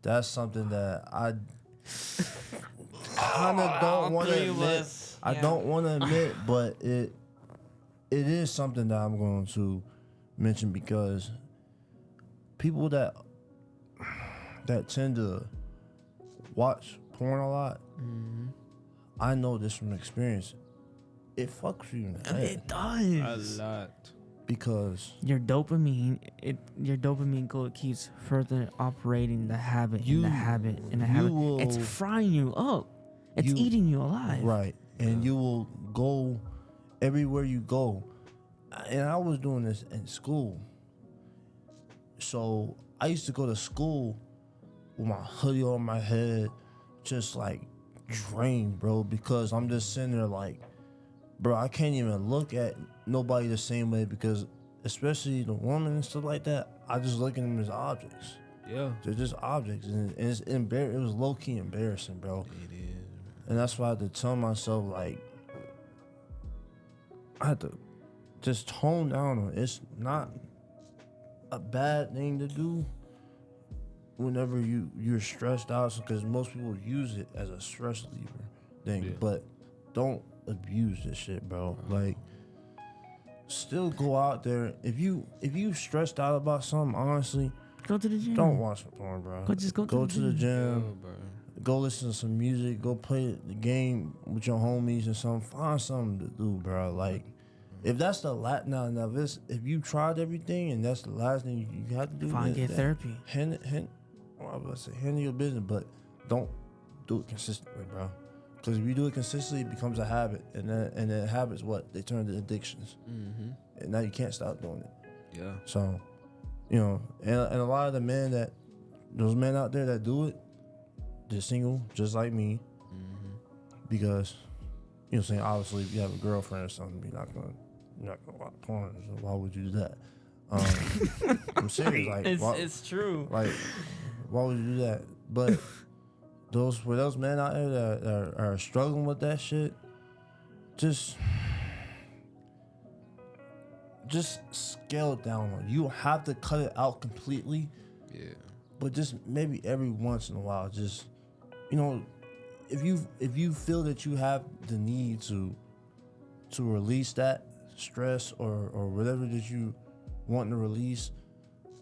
That's something that I kind of don't want to admit. I don't want to admit, but it is something that I'm going to mention because people that tend to watch porn a lot, I know this from experience. It fucks you in the head It does. A lot. because Your dopamine keeps further operating the habit You- and the habit and the you habit. will- It's frying you up. It's You- eating you alive. right, and you will go everywhere you go. And I was doing this in school, so I used to go to school with my hoodie on my head, just like drained, bro, because I'm just sitting there like, bro, I can't even look at nobody the same way because, especially the woman and stuff like that, I just look at them as objects. Yeah. They're just objects, and it's it was low key embarrassing, bro. It is. And that's why I had to tell myself, like, I had to just tone down on it. It's not a bad thing to do whenever you're stressed out, because most people use it as a stress reliever thing. Yeah. But don't abuse this shit, bro. Like, still go out there. If you stressed out about something, honestly, Go to the gym. don't watch porn, bro. Go to the gym. Yeah, bro. Go listen to some music. Go play the game with your homies and something. Find something to do, bro. Like, if that's the now if you tried everything and that's the last thing you have to do, Get therapy. I was about to say handle your business, but don't do it consistently, bro. Because if you do it consistently, it becomes a habit, and then habits they turn into addictions, Mm-hmm. and now you can't stop doing it. Yeah. So, and a lot of those men out there that do it, they're single, just like me, because, saying, obviously if you have a girlfriend or something, you're not gonna watch porn. So why would you do that? I'm serious. Like, It's true. like, why would you do that? But those men out there that are struggling with that shit, just scale it down on it. You don't have to cut it out completely, Yeah. but just maybe every once in a while, just, if you feel that you have the need to release that stress or whatever that you want to release,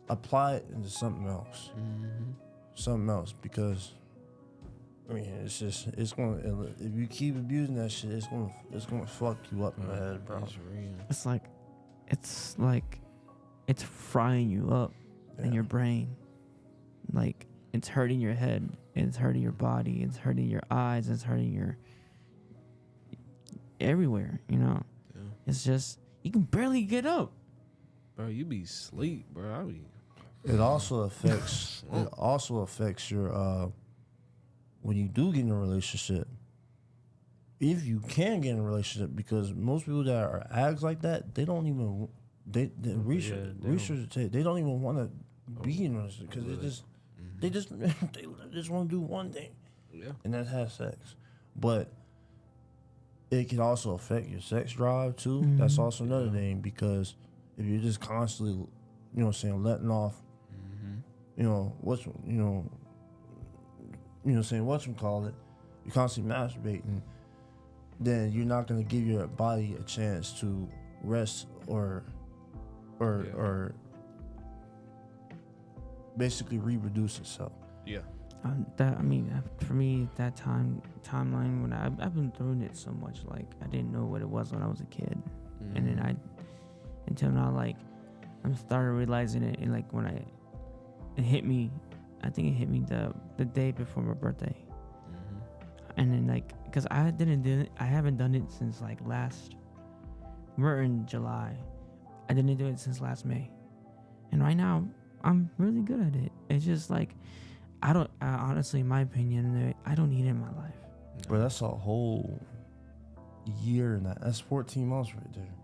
apply it into something else. Something else, because I mean, it's gonna, if you keep abusing that shit, it's gonna fuck you up in the head, bro. That's real. It's like it's frying you up in your brain. Like it's hurting your head, it's hurting your body, it's hurting your eyes, it's hurting your everywhere, you know. Yeah. It's just you can barely get up. Bro, you be sleep, bro. I be. It also affects your when you do get in a relationship. If you can get in a relationship, because most people that are addicts like that, they don't even they research they don't even want to be in a relationship because they just want to do one thing, and that's have sex. But it can also affect your sex drive too. Mm-hmm. That's also another thing, because if you're just constantly, you know what I'm saying, letting off, you know, whatchamacallit, you're constantly masturbating, then you're not gonna give your body a chance to rest or basically reproduce itself. Yeah. For me, that timeline when I've been through it so much, like I didn't know what it was when I was a kid, and then until now, like I'm started realizing it, and like when it hit me, I think it hit me the day before my birthday, and then like because I haven't done it since like we're in July, I didn't do it since last May, and right now I'm really good at it. It's just like honestly, in my opinion, I don't need it in my life. Bro, that's a whole year and that's 14 months right there.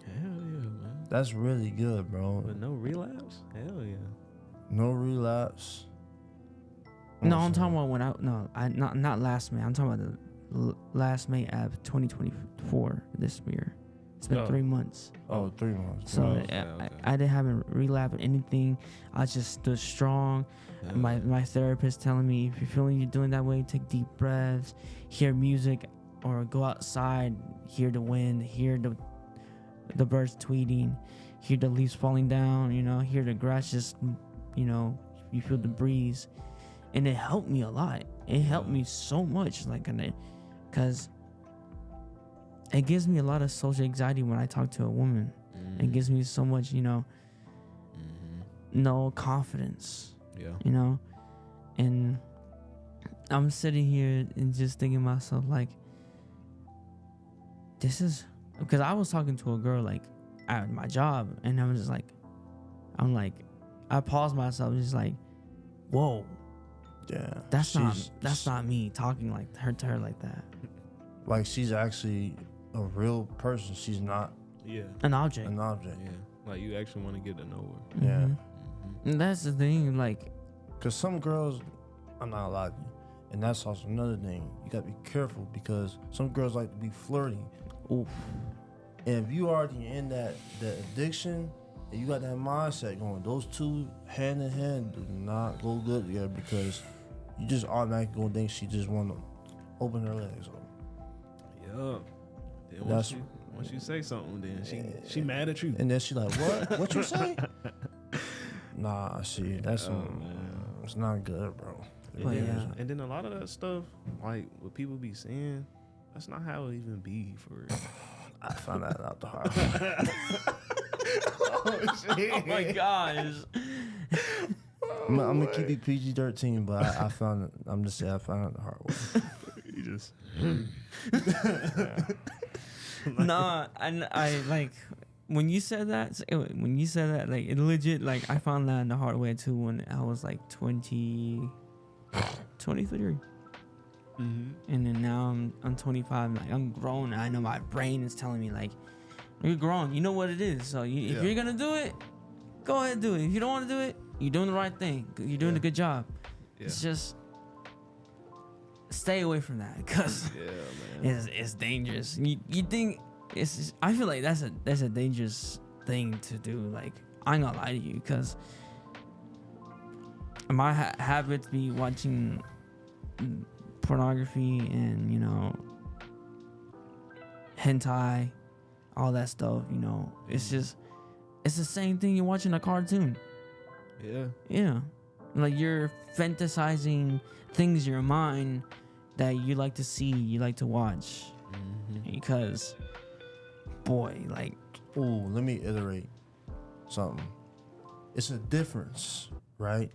Hell yeah, man. That's really good, bro. But no relapse? Hell yeah. No relapse. No, I'm talking about not last May. I'm talking about the last May of 2024 this year. It's been 3 months. Oh, 3 months. So okay. I didn't haven't relapsed or anything. I just stood strong. Yeah. My therapist telling me, if you're feeling you're doing that way, take deep breaths, hear music, or go outside, hear the wind, hear the birds tweeting, hear the leaves falling down, you know, hear the grass just, you know, you feel the breeze. And it helped me a lot. It helped me so much, like, because it gives me a lot of social anxiety when I talk to a woman. It gives me so much, you know, no confidence. Yeah. You know, and I'm sitting here and just thinking to myself, like, this is because I was talking to a girl like at my job, and I paused myself, just like, whoa, yeah, that's not me talking like to her like that. Like she's actually a real person. She's not an object. Yeah. Like you actually want to get to know her. Yeah. And that's the thing, like, because some girls, I'm not allowed to, and that's also another thing. You gotta be careful because some girls like to be flirty. oof. And if you already in that addiction and you got that mindset going, those two hand in hand do not go good together, because you just automatically gonna think she just want to open her legs up. Yeah. Then once you say something, then she mad at you. And then she like, what? What you say? Nah, see, that's it's not good, bro. But yeah. And then a lot of that stuff, like what people be saying, that's not how it even be for real. I found that out the hard way. Oh shit! Oh my gosh. I'm gonna keep it PG-13, but I found it. I'm just saying I found it the hard way. You just Nah, I like when you said that, like it legit, like I found that the hard way too when I was like 23. And then now I'm 25. Like I'm grown. I know my brain is telling me like, you're grown. You know what it is. So if you're gonna do it, go ahead and do it. If you don't want to do it, you're doing the right thing. You're doing a good job. Yeah. It's just stay away from that, because it's dangerous. You think I feel like that's a dangerous thing to do. Like I ain't gonna lie to you, because my habits be watching pornography and, you know, hentai, all that stuff, you know. It's the same thing you're watching a cartoon. Yeah. Yeah. like you're fantasizing things in your mind that you like to see, you like to watch. Because, boy, like, Ooh, let me iterate something. It's a difference, right?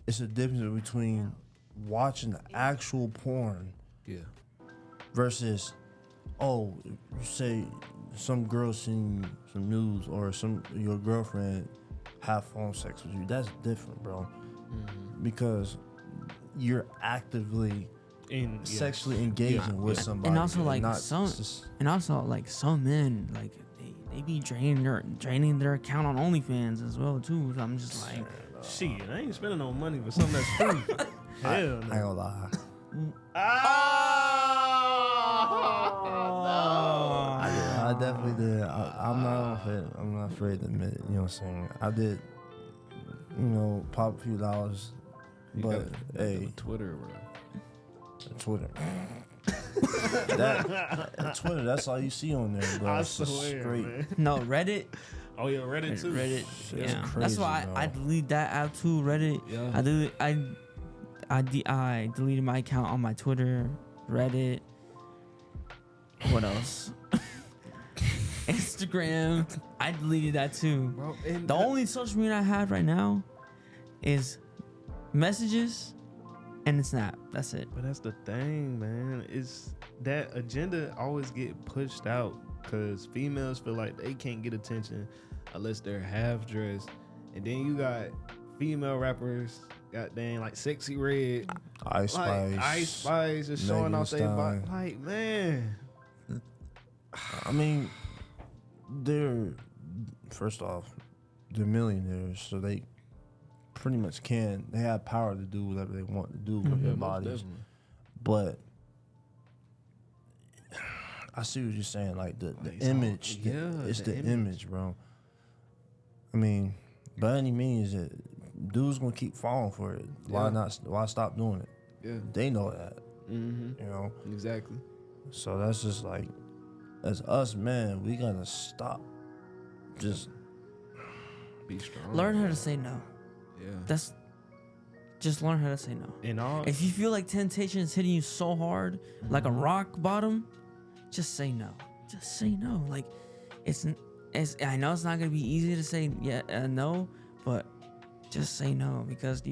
It's a difference between watching the actual porn Yeah. versus, oh, you say some girl seen some news or your girlfriend have phone sex with you. That's different, bro. Because you're actively sexually engaging with somebody. and also like not some, just, and also like some men, like they be draining their account on OnlyFans as well too. So I'm just like, Shit, I ain't spending no money for something that's free. I Hell ain't no. gonna lie. I definitely did. I'm not afraid to admit it. You know what I'm saying? I did, pop a few dollars. But hey, Twitter, bro. Twitter. Twitter, that's all you see on there, bro. I It's just swear, straight. man. no, Reddit. Oh yeah, Reddit too. Reddit. Shit's Yeah, that's crazy, why bro. I delete that app too. Reddit. Yeah. I deleted my account on my Twitter, Reddit. What else? Instagram. I deleted that too. Bro, and The only social media I have right now is messages and Snap. That's it. But that's the thing, man. It's that agenda always get pushed out because females feel like they can't get attention unless they're half dressed, and then you got female rappers, goddamn like Sexy Red, Ice like Spice. Ice Spice, just showing Megan off their body. Thee Like, man, I mean, first off, they're millionaires, so they pretty much they have power to do whatever they want to do with their bodies. But I see what you're saying, like the image. It's the image, bro. I mean, by any means, dudes gonna keep falling for it. Why not? Why stop doing it? Yeah. They know that, Mm-hmm. you know. Exactly. So that's just like, as us men, we gotta stop. Just Be strong. Learn how to say no. Yeah. Just learn how to say no. and all If you feel like temptation is hitting you so hard, like a rock bottom, just say no. Just say no. Like, it's. I know it's not gonna be easy to say no, but just say no, because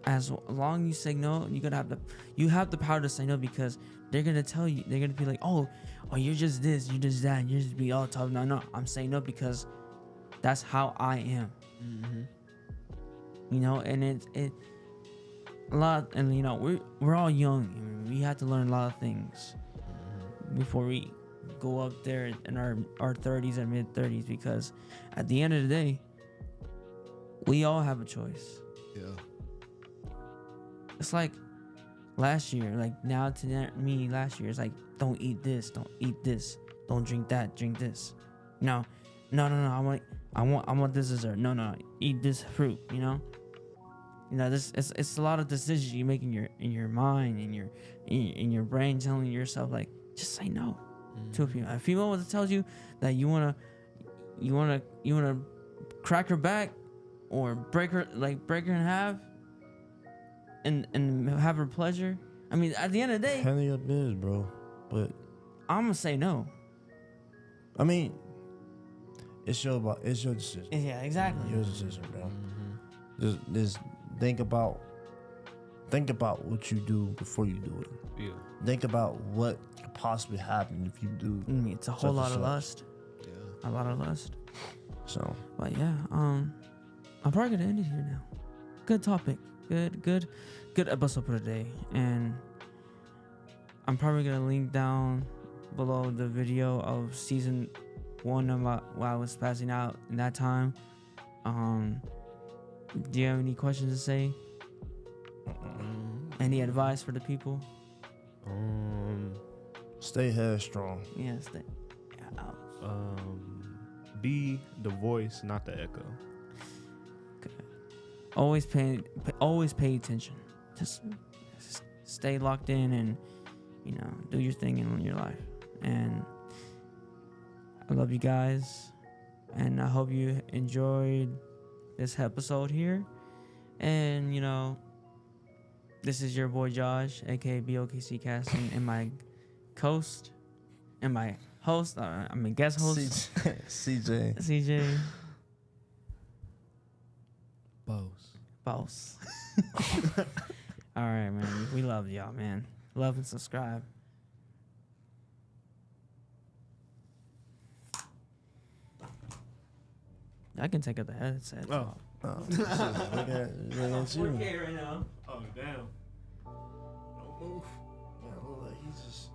as long as you say no, you have the power to say no, because they're gonna tell you, they're gonna be like, oh, you're just this, you're just that, you're just be all tough. No, I'm saying no because that's how I am. You know, and it a lot, and you know, we're all young. I mean, we have to learn a lot of things before we go up there in our 30s and mid 30s, because at the end of the day, we all have a choice. Yeah. It's like last year, like now to me last year, it's like, don't eat this, don't eat this, don't drink that, drink this. No, I want this dessert. No, eat this fruit. You know, this it's a lot of decisions you make in your mind, in your brain, telling yourself, like, just say no to a female. A female that tells you that you wanna crack her back or break her in half and have her pleasure. I mean, at the end of the day, handle your biz, bro. But I'm gonna say no. I mean, it's your decision. Yeah, exactly. Your decision, bro. Just think about what you do before you do it. Yeah. Think about what could possibly happen if you do. I mean, it's a whole such lot and of such. lust. Yeah. A lot of lust. So But yeah, I'm probably gonna end it here now. Good topic. Good episode for today. And I'm probably gonna link down below the video of season 1 of what I was passing out in that time. Do you have any questions to say? Any advice for the people? stay headstrong. Yes. Be the voice, not the echo. Always pay attention. Just stay locked in and, do your thing in your life. And I love you guys, and I hope you enjoyed this episode here. And you know, this is your boy Josh, aka BOKCCasting, and my host, guest host, CJ. CJ. Boss. All right, man. We love y'all, man. Love and subscribe. I can take out the headset. Oh. Oh, look at you. right now. Oh, damn. Don't move. Yeah, look like he just